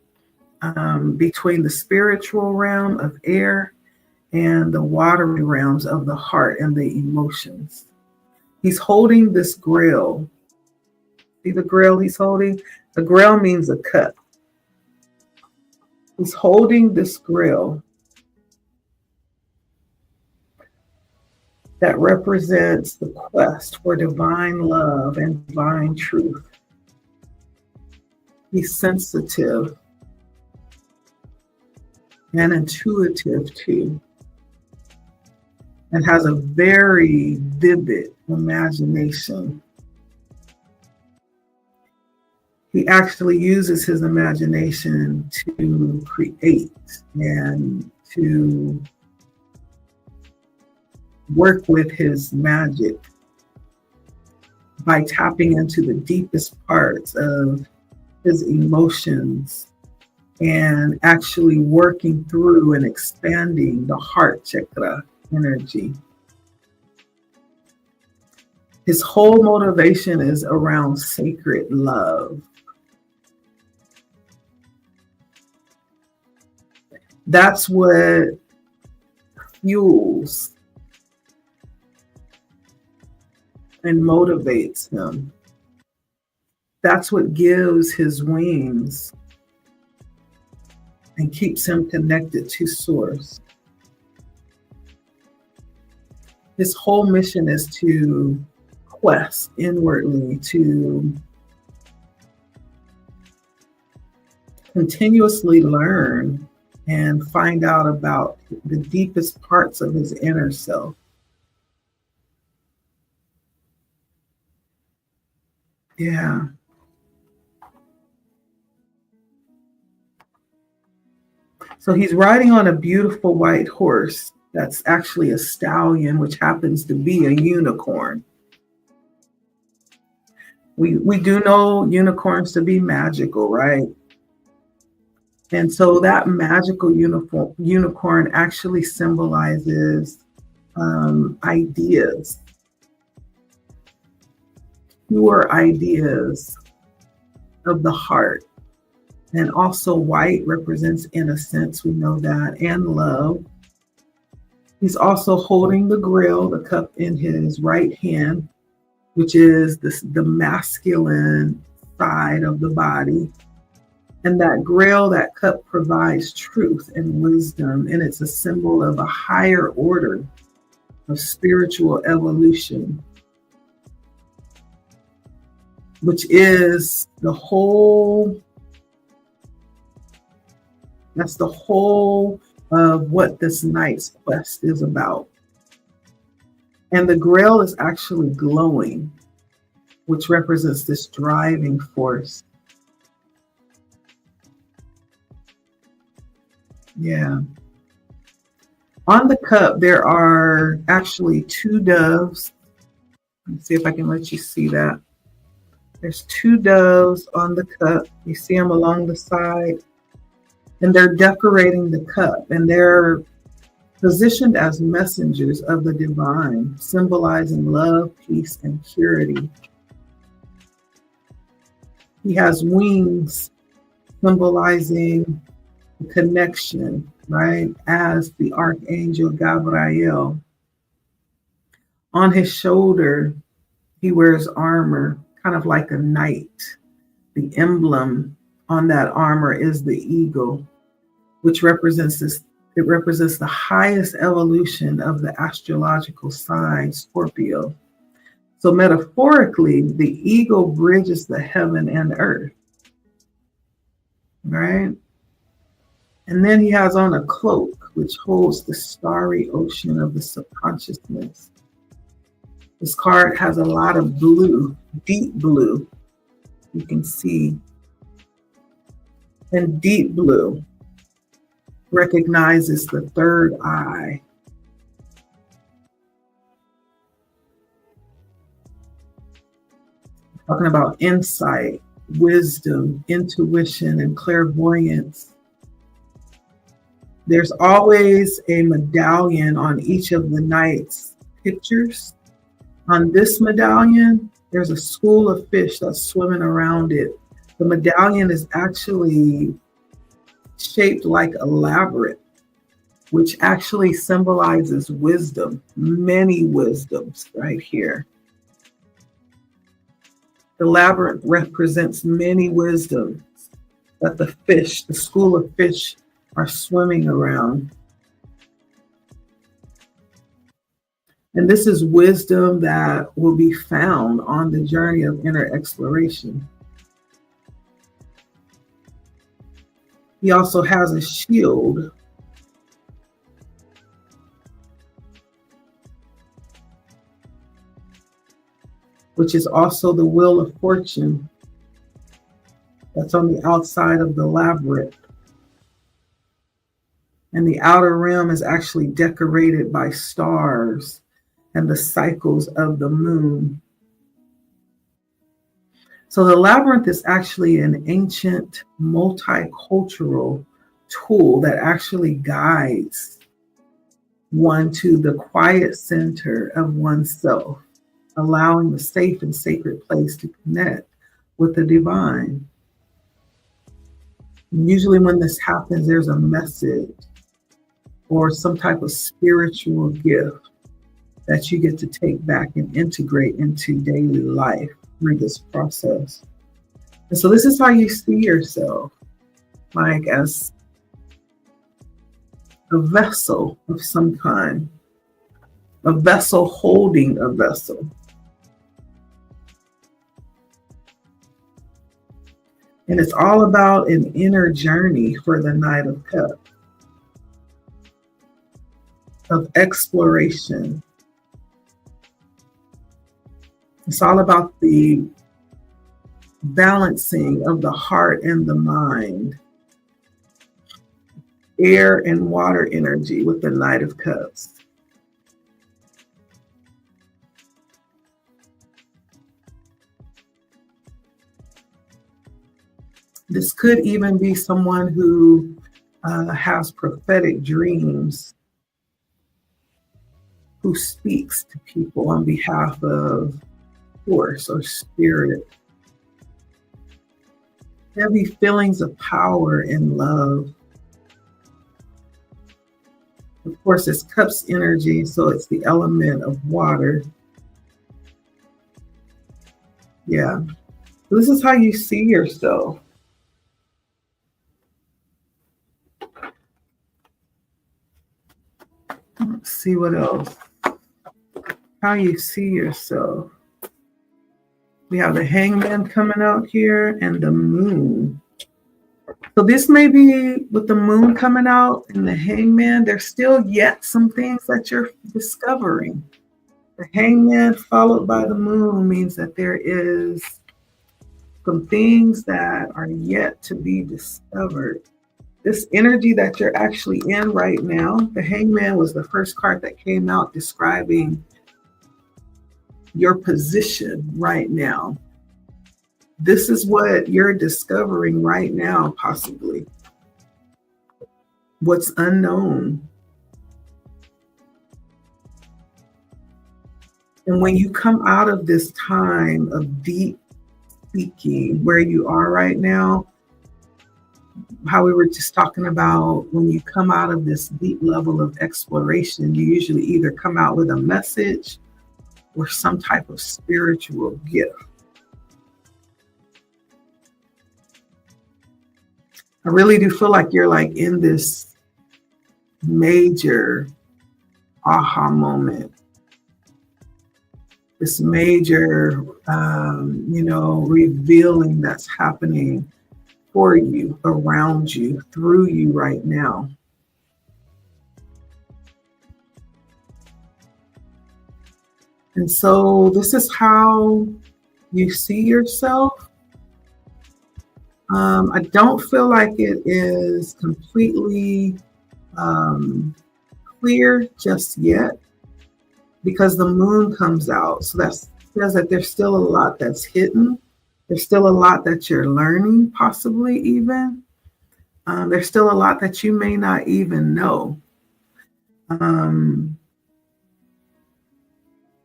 between the spiritual realm of air and the watery realms of the heart and the emotions. He's holding this grail. See the grail he's holding? The grail means a cup. He's holding this grail that represents the quest for divine love and divine truth. He's sensitive and intuitive too, and has a very vivid imagination. He actually uses his imagination to create and to work with his magic by tapping into the deepest parts of his emotions and actually working through and expanding the heart chakra energy. His whole motivation is around sacred love. That's what fuels and motivates him. That's what gives his wings and keeps him connected to Source. His whole mission is to quest inwardly, to continuously learn and find out about the deepest parts of his inner self. Yeah. So he's riding on a beautiful white horse that's actually a stallion, which happens to be a unicorn. We do know unicorns to be magical, right? And so that magical unicorn actually symbolizes ideas, pure ideas of the heart. And also white represents innocence, we know that, and love. He's also holding the grail, the cup, in his right hand, which is the masculine side of the body. And that grail, that cup, provides truth and wisdom, and it's a symbol of a higher order of spiritual evolution, which is the whole, that's the whole of what this night's quest is about. And the grail is actually glowing, which represents this driving force. Yeah. On the cup, there are actually two doves. Let's see if I can let you see that. There's two doves on the cup. You see them along the side. And they're decorating the cup. And they're positioned as messengers of the divine, symbolizing love, peace, and purity. He has wings, symbolizing connection, right? As the Archangel Gabriel. On his shoulder, he wears armor, kind of like a knight. The emblem on that armor is the eagle, which represents this. It represents the highest evolution of the astrological sign, Scorpio. So metaphorically, the eagle bridges the heaven and earth, right? And then he has on a cloak, which holds the starry ocean of the subconsciousness. This card has a lot of blue, deep blue, you can see. And deep blue recognizes the third eye. Talking about insight, wisdom, intuition, and clairvoyance. There's always a medallion on each of the knight's pictures. On this medallion, there's a school of fish that's swimming around it. The medallion is actually shaped like a labyrinth, which actually symbolizes wisdom, many wisdoms right here. The labyrinth represents many wisdoms that the fish, the school of fish, are swimming around. And this is wisdom that will be found on the journey of inner exploration. He also has a shield, which is also the wheel of fortune that's on the outside of the labyrinth. And the outer rim is actually decorated by stars and the cycles of the moon. So the labyrinth is actually an ancient multicultural tool that actually guides one to the quiet center of oneself. allowing the safe and sacred place to connect with the divine. And usually when this happens, there's a message or some type of spiritual gift that you get to take back and integrate into daily life through this process. And so this is how you see yourself, like as a vessel of some kind, a vessel holding a vessel. And it's all about an inner journey for the Knight of Cups, of exploration. It's all about the balancing of the heart and the mind, air and water energy with the Knight of Cups. This could even be someone who has prophetic dreams, who speaks to people on behalf of force or spirit. Heavy feelings of power and love. Of course, it's cups energy, so it's the element of water. Yeah. This is how you see yourself. Let's see what else. How you see yourself. We have the Hangman coming out here and the Moon. So this may be with the Moon coming out and the Hangman, there's still yet some things that you're discovering. The Hangman followed by the Moon means that there is some things that are yet to be discovered. This energy that you're actually in right now, the Hangman was the first card that came out describing your position right now. This is what you're discovering right now, possibly. What's unknown. And when you come out of this time of deep speaking, where you are right now, how we were just talking about, when you come out of this deep level of exploration, you usually either come out with a message or some type of spiritual gift. I really do feel like you're like in this major aha moment, this major, revealing that's happening for you, around you, through you right now. And so this is how you see yourself. I don't feel like it is completely clear just yet, because the Moon comes out. So that says that there's still a lot that's hidden. There's still a lot that you're learning, possibly even. There's still a lot that you may not even know.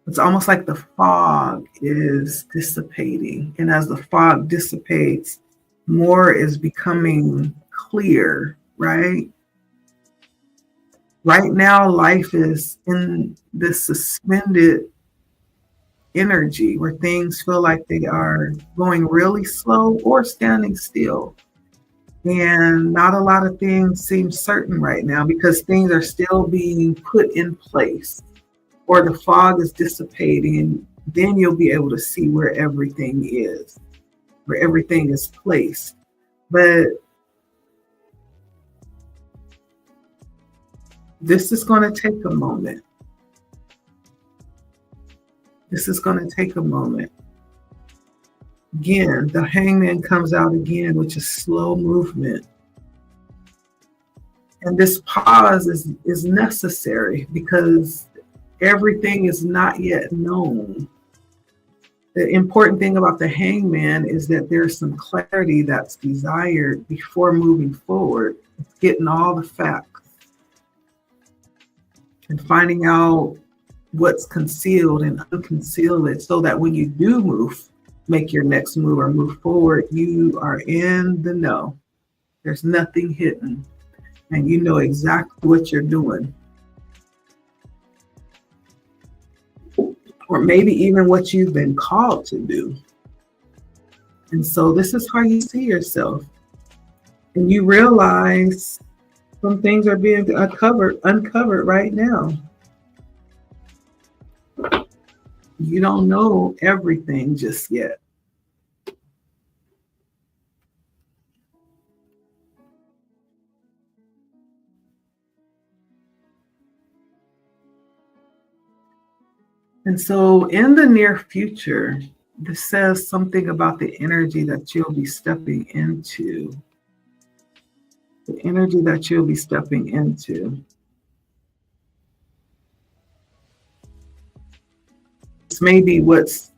It's almost like the fog is dissipating. And as the fog dissipates, more is becoming clear, right? Right now, life is in this suspended energy where things feel like they are going really slow or standing still. And not a lot of things seem certain right now because things are still being put in place, or the fog is dissipating. Then you'll be able to see where everything is placed. But this is going to take a moment. This is going to take a moment. Again, the Hangman comes out again, which is slow movement. And this pause is necessary because everything is not yet known. The important thing about the Hangman is that there's some clarity that's desired before moving forward. It's getting all the facts and finding out what's concealed and unconceal it so that when you do make your next move or move forward, you are in the know. There's nothing hidden and you know exactly what you're doing. Or maybe even what you've been called to do. And so this is how you see yourself. And you realize some things are being uncovered right now. You don't know everything just yet. And so in the near future, this says something about the energy that you'll be stepping into. The energy that you'll be stepping into. This may be what's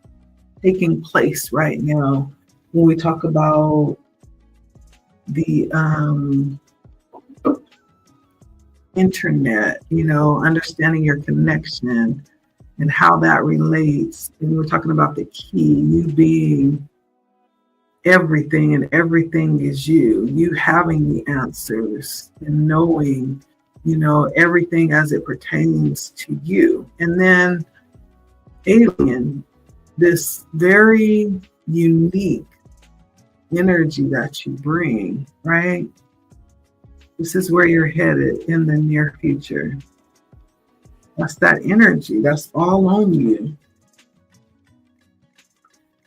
taking place right now when we talk about the internet, understanding your connection and how that relates. And we're talking about the key, you being everything and everything is you having the answers and knowing, everything as it pertains to you. And then alien, this very unique energy that you bring, right? This is where you're headed in the near future. That's that energy. That's all on you.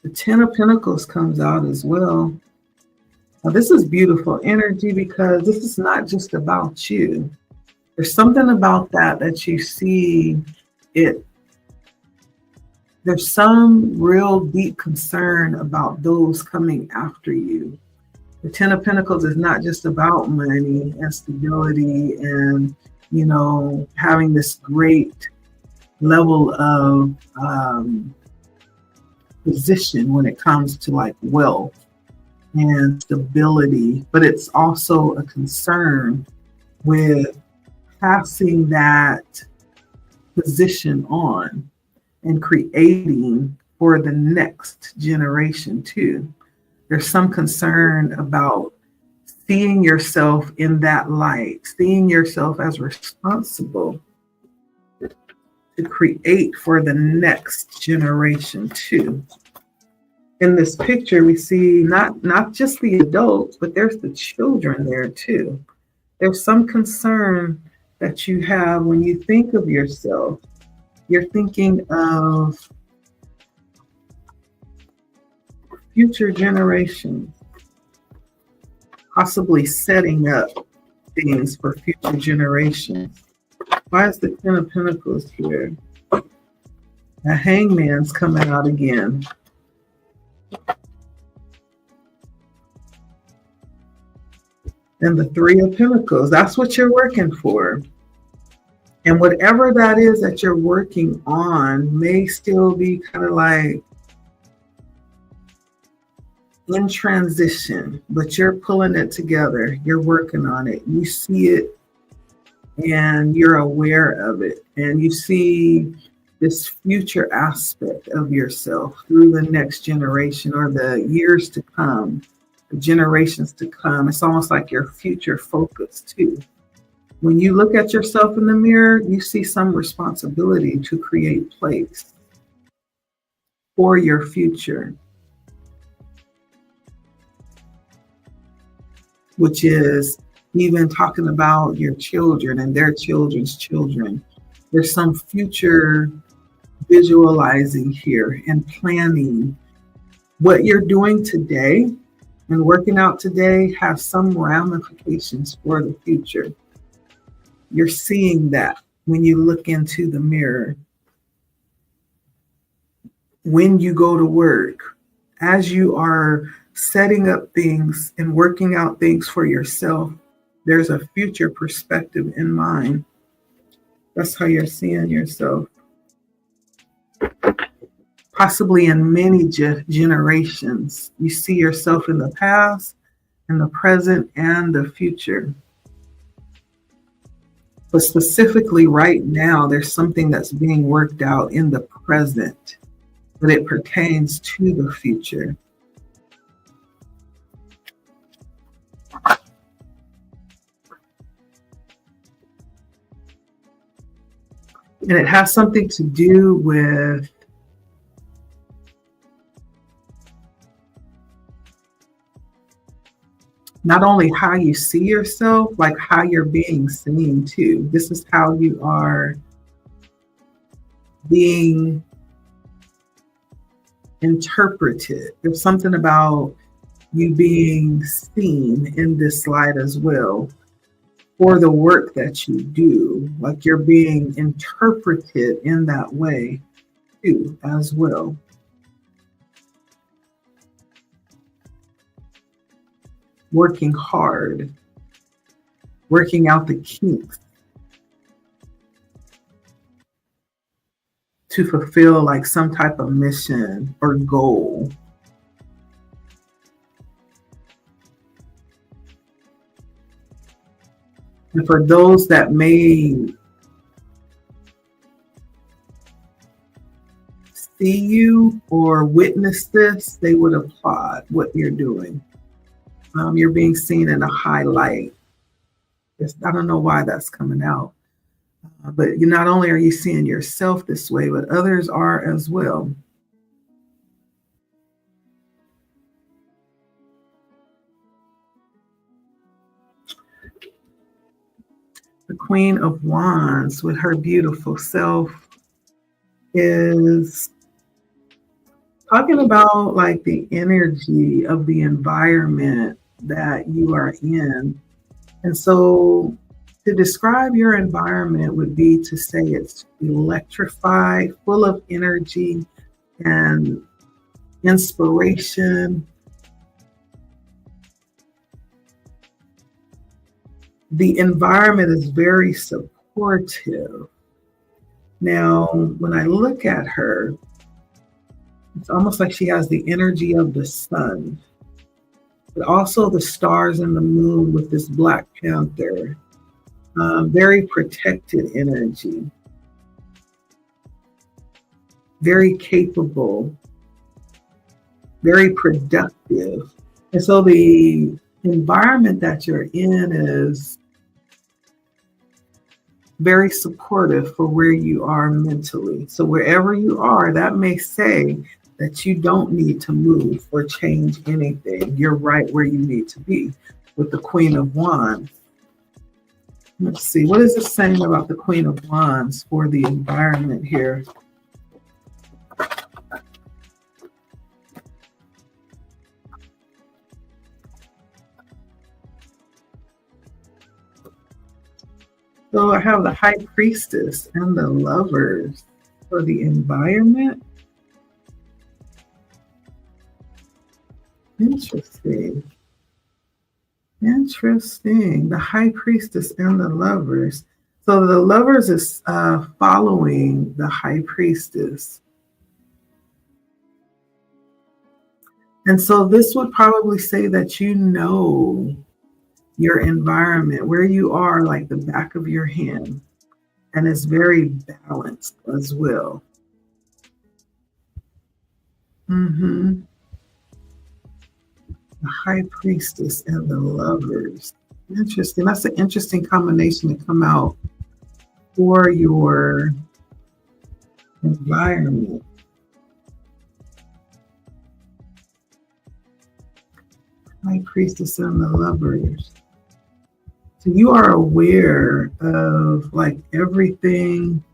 The 10 of Pentacles comes out as well. Now, this is beautiful energy because this is not just about you. There's something about that you see it. There's some real deep concern about those coming after you. The 10 of Pentacles is not just about money and stability and, having this great level of position when it comes to like wealth and stability, but it's also a concern with passing that position on and creating for the next generation too. There's some concern about seeing yourself in that light, seeing yourself as responsible to create for the next generation too. In this picture, we see not just the adults, but there's the children there too. There's some concern that you have when you think of yourself. You're thinking of future generations, possibly setting up things for future generations. Why is the 10 of Pentacles here? The Hangman's coming out again. And the 3 of Pentacles, that's what you're working for. And whatever that is that you're working on may still be kind of like in transition, but you're pulling it together. You're working on it. You see it and you're aware of it. And you see this future aspect of yourself through the next generation or the years to come, the generations to come. It's almost like your future focus too. When you look at yourself in the mirror, you see some responsibility to create place for your future, which is even talking about your children and their children's children. There's some future visualizing here and planning. What you're doing today and working out today has some ramifications for the future. You're seeing that when you look into the mirror. When you go to work, as you are setting up things and working out things for yourself, there's a future perspective in mind. That's how you're seeing yourself. Possibly in many generations. You see yourself in the past, in the present, and the future. But specifically right now, there's something that's being worked out in the present, but it pertains to the future. And it has something to do with not only how you see yourself, like how you're being seen too. This is how you are being interpreted. There's something about you being seen in this light as well, for the work that you do, like you're being interpreted in that way too as well. Working hard, working out the kinks to fulfill like some type of mission or goal. And for those that may see you or witness this, they would applaud what you're doing. You're being seen in a high light. I don't know why that's coming out. But you not only are you seeing yourself this way, but others are as well. The Queen of Wands with her beautiful self is talking about like the energy of the environment that you are in. And so to describe your environment would be to say it's electrified, full of energy and inspiration. The environment is very supportive. Now, when I look at her, it's almost like she has the energy of the sun, but also the stars and the moon with this Black Panther. Very protected energy, very capable, very productive. And so the environment that you're in is very supportive for where you are mentally. So wherever you are, that may say that you don't need to move or change anything. You're right where you need to be with the Queen of Wands. Let's see, what is it saying about the Queen of Wands for the environment here? So I have the High Priestess and the Lovers for the environment. Interesting. Interesting. The High Priestess and the Lovers. So the Lovers is following the High Priestess. And so this would probably say that you know your environment, where you are, like the back of your hand. And it's very balanced as well. The High Priestess and the Lovers. Interesting. That's an interesting combination to come out for your environment. High Priestess and the Lovers. So you are aware of like everything.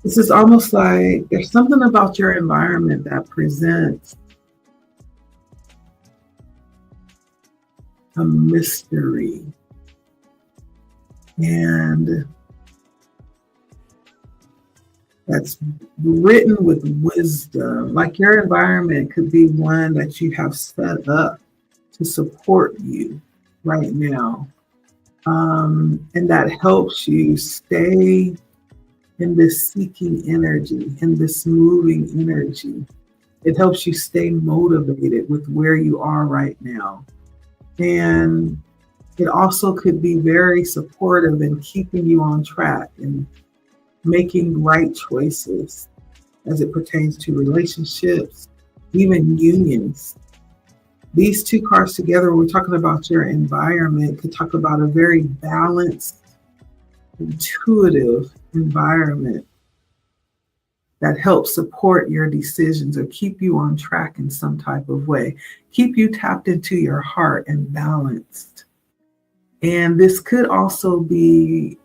This is almost like there's something about your environment that presents a mystery. And that's written with wisdom. Like your environment could be one that you have set up to support you right now. And that helps you stay in this seeking energy, in this moving energy. It helps you stay motivated with where you are right now. And it also could be very supportive in keeping you on track and making right choices as it pertains to relationships, even unions. These two cards together, when we're talking about your environment, could talk about a very balanced, intuitive environment that helps support your decisions or keep you on track in some type of way, keep you tapped into your heart and balanced. And this could also be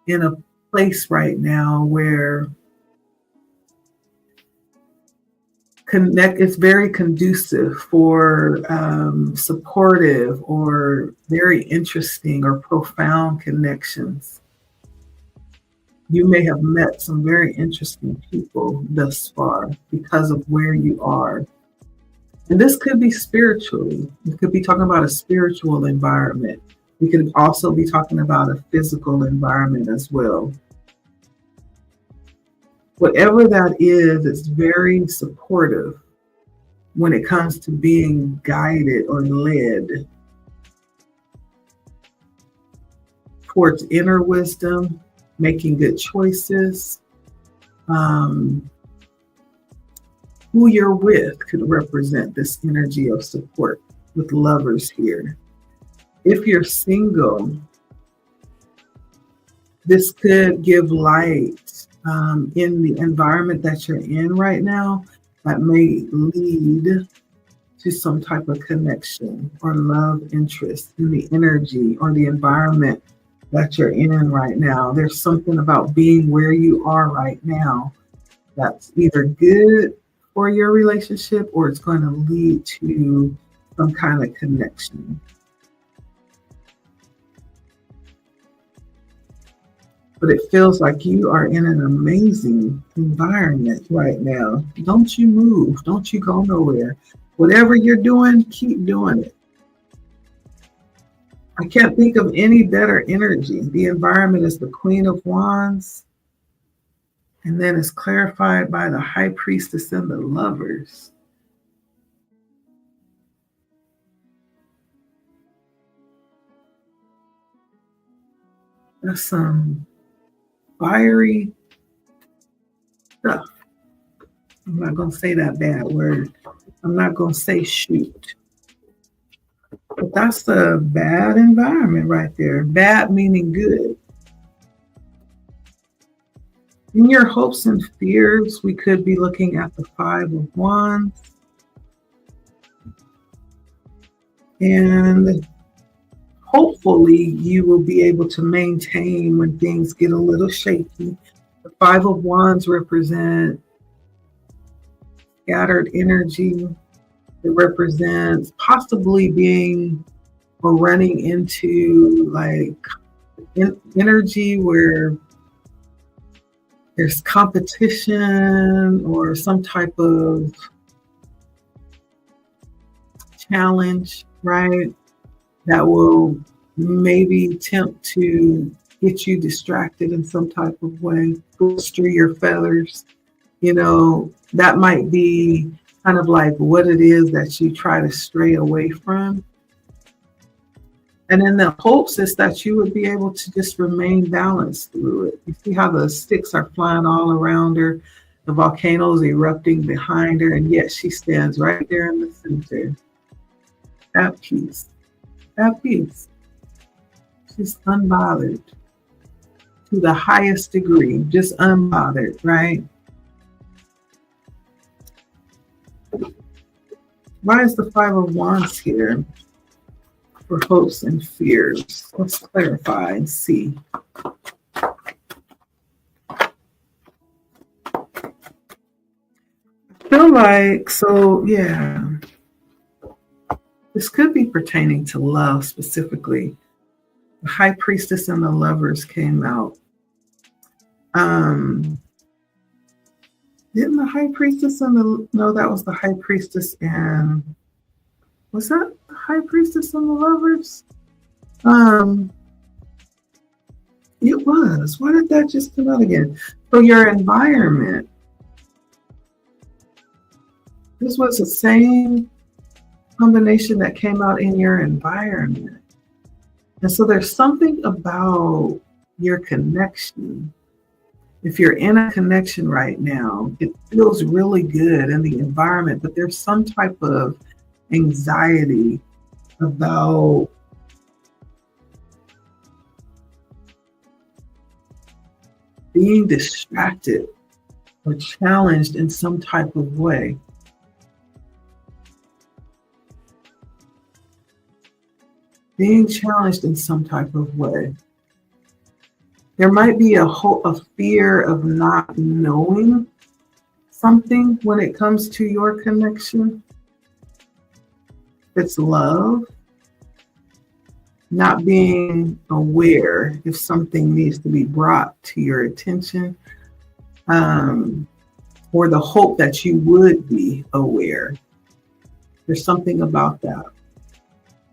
in a place right now where it's very conducive for supportive or very interesting or profound connections. You may have met some very interesting people thus far because of where you are. And this could be spiritually. We could be talking about a spiritual environment. We could also be talking about a physical environment as well. Whatever that is, it's very supportive when it comes to being guided or led towards inner wisdom, making good choices. Who you're with could represent this energy of support with lovers here. If you're single, this could give light in the environment that you're in right now that may lead to some type of connection or love interest in the energy or the environment that you're in right now. There's something about being where you are right now that's either good for your relationship or it's going to lead to some kind of connection. But it feels like you are in an amazing environment right now. Don't you move. Don't you go nowhere. Whatever you're doing, keep doing it. I can't think of any better energy. The environment is the Queen of Wands. And then it's clarified by the High Priestess and the Lovers. That's some fiery stuff. I'm not going to say that bad word. I'm not going to say shoot. But that's a bad environment right there. Bad meaning good. In your hopes and fears, we could be looking at the Five of Wands. And hopefully you will be able to maintain when things get a little shaky. The Five of Wands represent scattered energy. It represents possibly being or running into like energy where there's competition or some type of challenge, right? That will maybe tempt to get you distracted in some type of way, bolster your feathers. You know, that might be kind of like what it is that you try to stray away from. And in the hopes is that you would be able to just remain balanced through it. You see how the sticks are flying all around her, the volcanoes erupting behind her, and yet she stands right there in the center, at peace. At peace. She's unbothered to the highest degree, just unbothered, right? Why is the Five of Wands here for hopes and fears? Let's clarify and see. I feel like, so yeah, this could be pertaining to love specifically. The High Priestess and the Lovers came out. Didn't the High Priestess and the, no, that was the High Priestess and, was that the High Priestess and the Lovers? It was. Why did that just come out again? So your environment. This was the same combination that came out in your environment. And so there's something about your connection. If you're in a connection right now, it feels really good in the environment, but there's some type of anxiety about being distracted or challenged in some type of way. Being challenged in some type of way. There might be a fear of not knowing something when it comes to your connection. It's love. Not being aware if something needs to be brought to your attention, or the hope that you would be aware. There's something about that.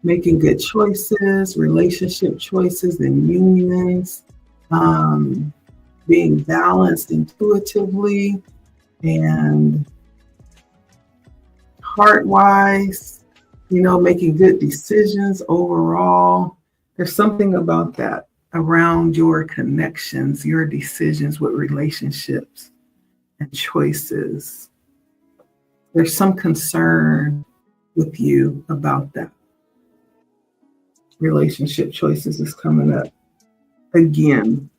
Making good choices, relationship choices and unions, being balanced intuitively and heart-wise, making good decisions overall. There's something about that around your connections, your decisions with relationships and choices. There's some concern with you about that. Relationship choices is coming up. Again,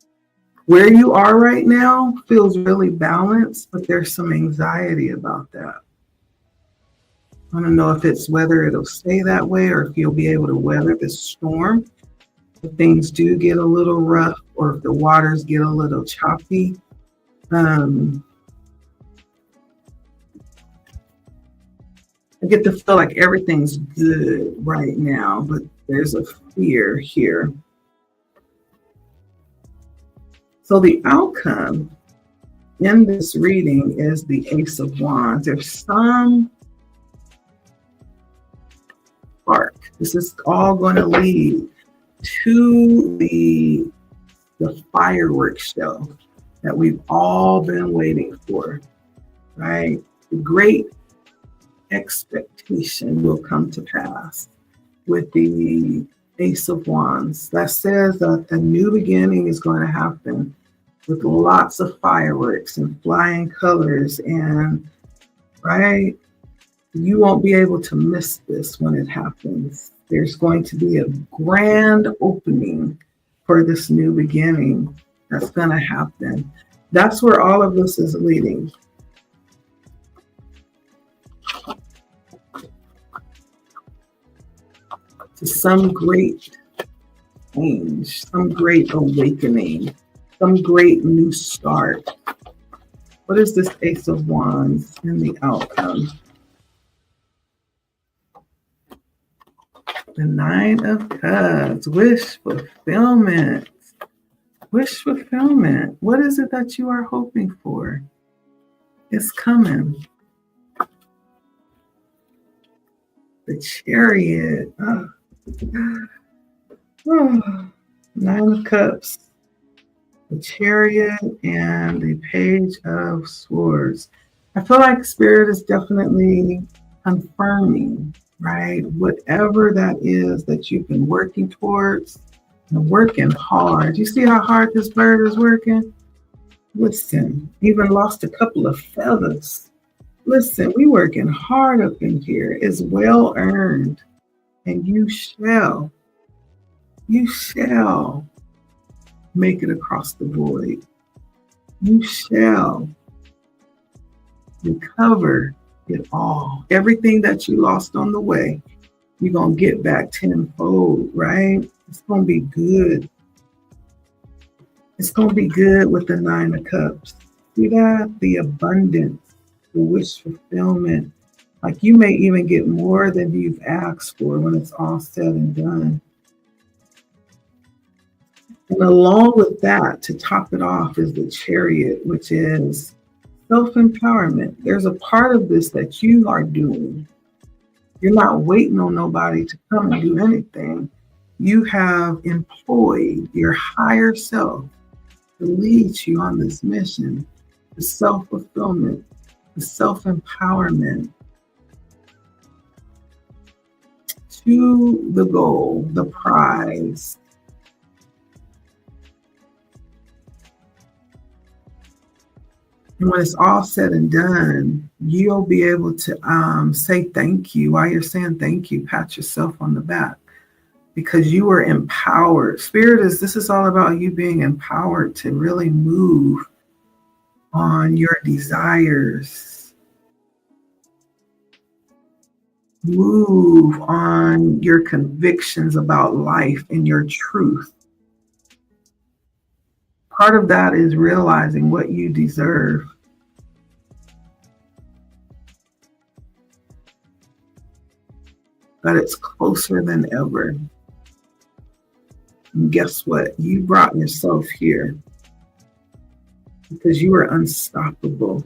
where you are right now feels really balanced, but there's some anxiety about that. I don't know if it's whether it'll stay that way or if you'll be able to weather the storm. If things do get a little rough or if the waters get a little choppy. I get to feel like everything's good right now, but there's a fear here. So the outcome in this reading is the Ace of Wands. There's some spark. This is all going to lead to the fireworks show that we've all been waiting for, right? The great expectation will come to pass with the Ace of Wands. That says that a new beginning is going to happen with lots of fireworks and flying colors, and right, you won't be able to miss this when it happens. There's going to be a grand opening for this new beginning that's going to happen. That's where all of this is leading. To some great change, some great awakening, some great new start. What is this Ace of Wands in the outcome? The Nine of Cups, wish fulfillment. Wish fulfillment. What is it that you are hoping for? It's coming. The Chariot. Nine of Cups. The Chariot and the Page of Swords. I feel like Spirit is definitely confirming, right? Whatever that is that you've been working towards and working hard. You see how hard this bird is working? Listen, even lost a couple of feathers. Listen, we working hard up in here. It's well earned. And you shall make it across the void. You shall recover it all. Everything that you lost on the way, you're going to get back tenfold, right? It's going to be good. It's going to be good with the Nine of Cups. See that? The abundance, the wish fulfillment. Like you may even get more than you've asked for when it's all said and done. And along with that, to top it off, is the Chariot, which is self-empowerment. There's a part of this that you are doing. You're not waiting on nobody to come and do anything. You have employed your higher self to lead you on this mission, the self-fulfillment, the self-empowerment. to the goal, the prize. And when it's all said and done, you'll be able to say thank you. While you're saying thank you, pat yourself on the back because you were empowered. This is all about you being empowered to really move on your desires, move on your convictions about life and your truth. Part of that is realizing what you deserve. That it's closer than ever. And guess what? You brought yourself here because you are unstoppable.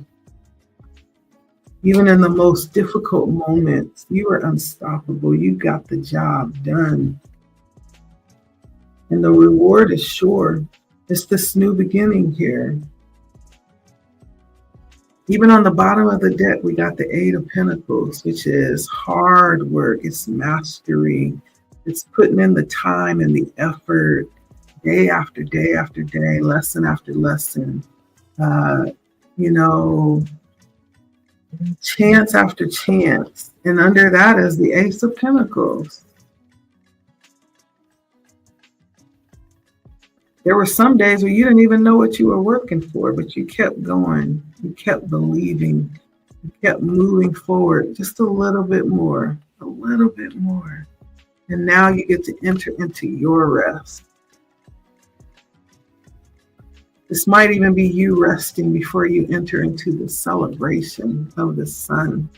Even in the most difficult moments, you are unstoppable. You got the job done. And the reward is sure. It's this new beginning here. Even on the bottom of the deck, we got the Eight of Pentacles, which is hard work. It's mastery. It's putting in the time and the effort, day after day after day, lesson after lesson. Chance after chance. And under that is the Ace of Pentacles. There were some days where you didn't even know what you were working for, but you kept going. You kept believing. You kept moving forward just a little bit more, a little bit more. And now you get to enter into your rest. This might even be you resting before you enter into the celebration of the sun.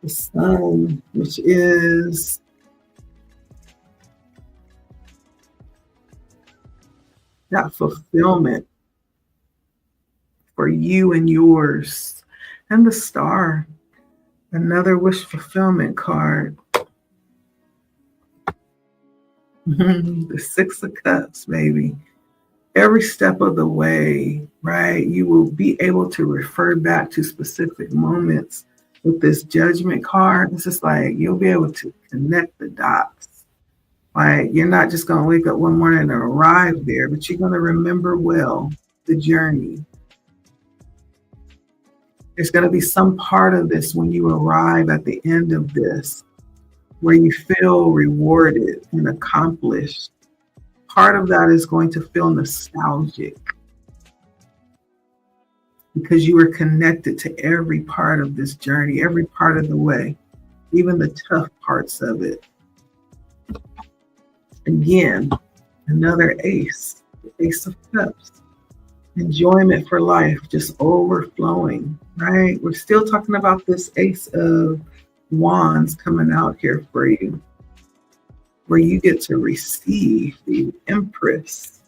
The sun, which is that fulfillment for you and yours. And the star, another wish fulfillment card. The Six of Cups, baby. Every step of the way, right? You will be able to refer back to specific moments with this Judgment card. It's just like you'll be able to connect the dots. Like you're not just going to wake up one morning and arrive there, but you're going to remember well the journey. There's going to be some part of this when you arrive at the end of this where you feel rewarded and accomplished. Part of that is going to feel nostalgic because you were connected to every part of this journey, every part of the way, even the tough parts of it. Again, another ace, the Ace of Cups. Enjoyment for life, just overflowing, right? We're still talking about this Ace of Wands coming out here for you, where you get to receive the Empress.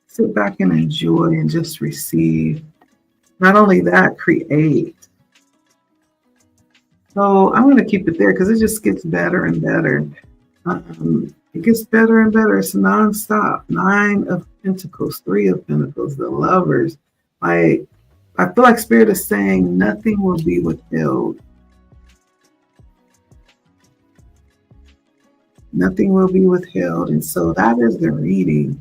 Sit back and enjoy and just receive. Not only that, create. So I'm going to keep it there because it just gets better and better. It gets better and better. It's nonstop. Nine of Pentacles, Three of Pentacles, the Lovers. I feel like Spirit is saying nothing will be withheld. Nothing will be withheld. And so that is the reading.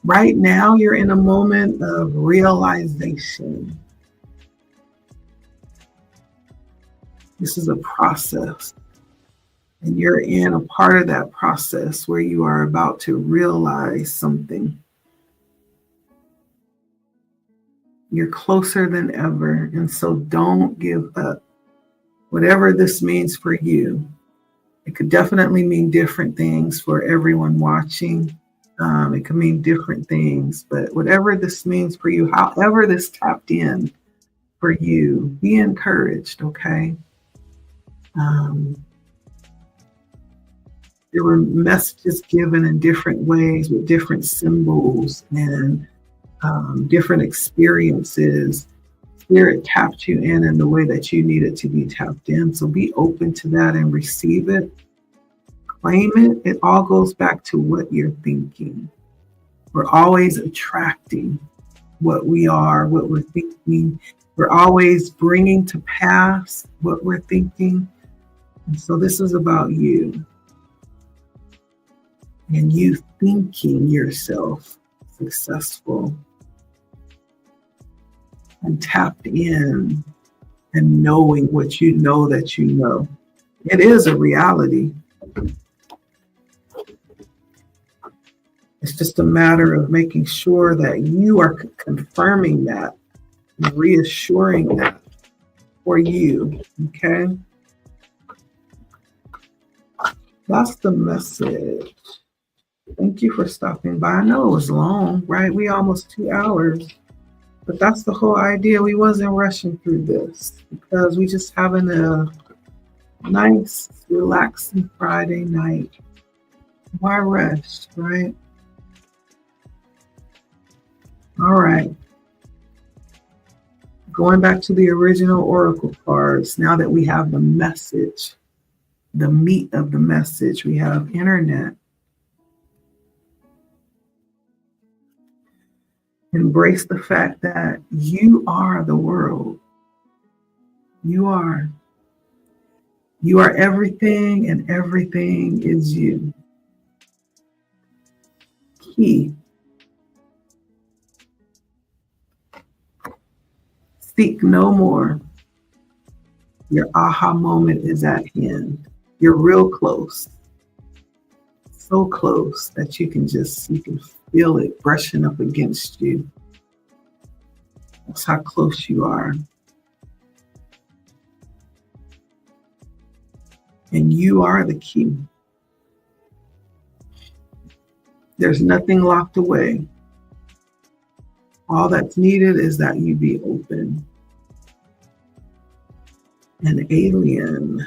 Right now, you're in a moment of realization. This is a process. And you're in a part of that process where you are about to realize something. You're closer than ever. And so don't give up. Whatever this means for you, it could definitely mean different things for everyone watching. It could mean different things, but whatever this means for you, however this tapped in for you, be encouraged, okay? There were messages given in different ways with different symbols and different experiences. Spirit tapped you in the way that you needed to be tapped in. So be open to that and receive it. Claim it. It all goes back to what you're thinking. We're always attracting what we are, what we're thinking, We're always bringing to pass what we're thinking. And so this is about you and you thinking yourself successful and tapped in and knowing what you know that you know. It is a reality. It's just a matter of making sure that you are confirming that, and reassuring that for you, okay? That's the message. Thank you for stopping by. I know it was long, right? We almost 2 hours, but that's the whole idea. We wasn't rushing through this because we just having a nice, relaxing Friday night. Why rush, right? All right. Going back to the original oracle cards, now that we have the message, the meat of the message, we have internet. Embrace the fact that you are the world. You are. You are everything, and everything is you. Key. Seek no more. Your aha moment is at hand. You're real close. So close that you can feel it brushing up against you. That's how close you are. And you are the key. There's nothing locked away. All that's needed is that you be open. An alien.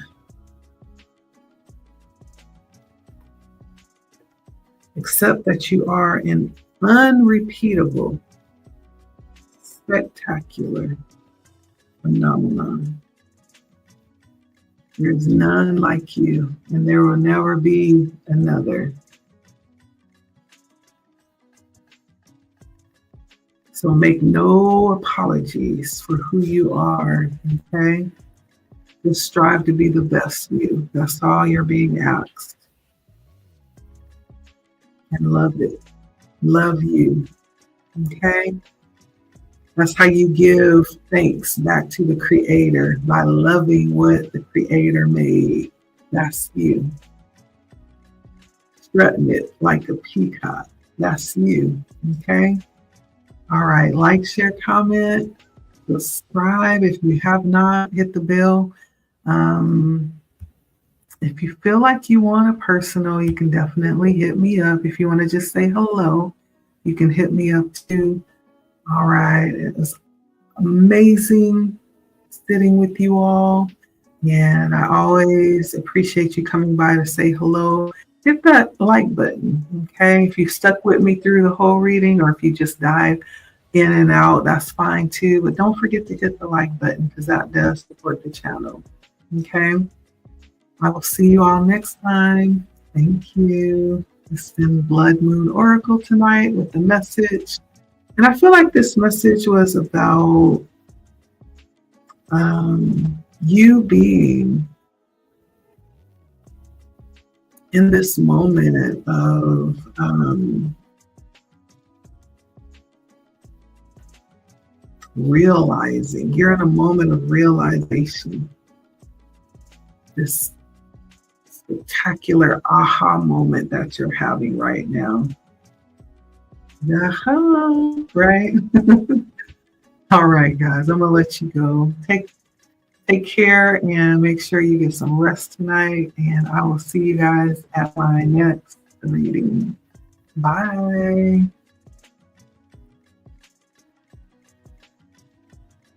Accept that you are an unrepeatable, spectacular phenomenon. There's none like you, and there will never be another. So make no apologies for who you are, okay? Just strive to be the best you. That's all you're being asked. And love it. Love you, okay? That's how you give thanks back to the Creator, by loving what the Creator made. That's you. Strutting it like a peacock. That's you, okay? All right, like, share, comment, subscribe if you have not, hit the bell. If you feel like you want a personal, you can definitely hit me up. If you want to just say hello, you can hit me up too. All right, it was amazing sitting with you all. And I always appreciate you coming by to say hello. Hit that like button, okay? If you stuck with me through the whole reading, or if you just dive in and out, that's fine too. But don't forget to hit the like button, because that does support the channel, okay? I will see you all next time. Thank you. It's been Blood Moon Oracle tonight with the message. And I feel like this message was about you being in this moment of realizing. You're in a moment of realization. This spectacular aha moment that you're having right now. Aha, right? All right, guys, I'm gonna let you go. Take care and make sure you get some rest tonight. And I will see you guys at my next reading. Bye.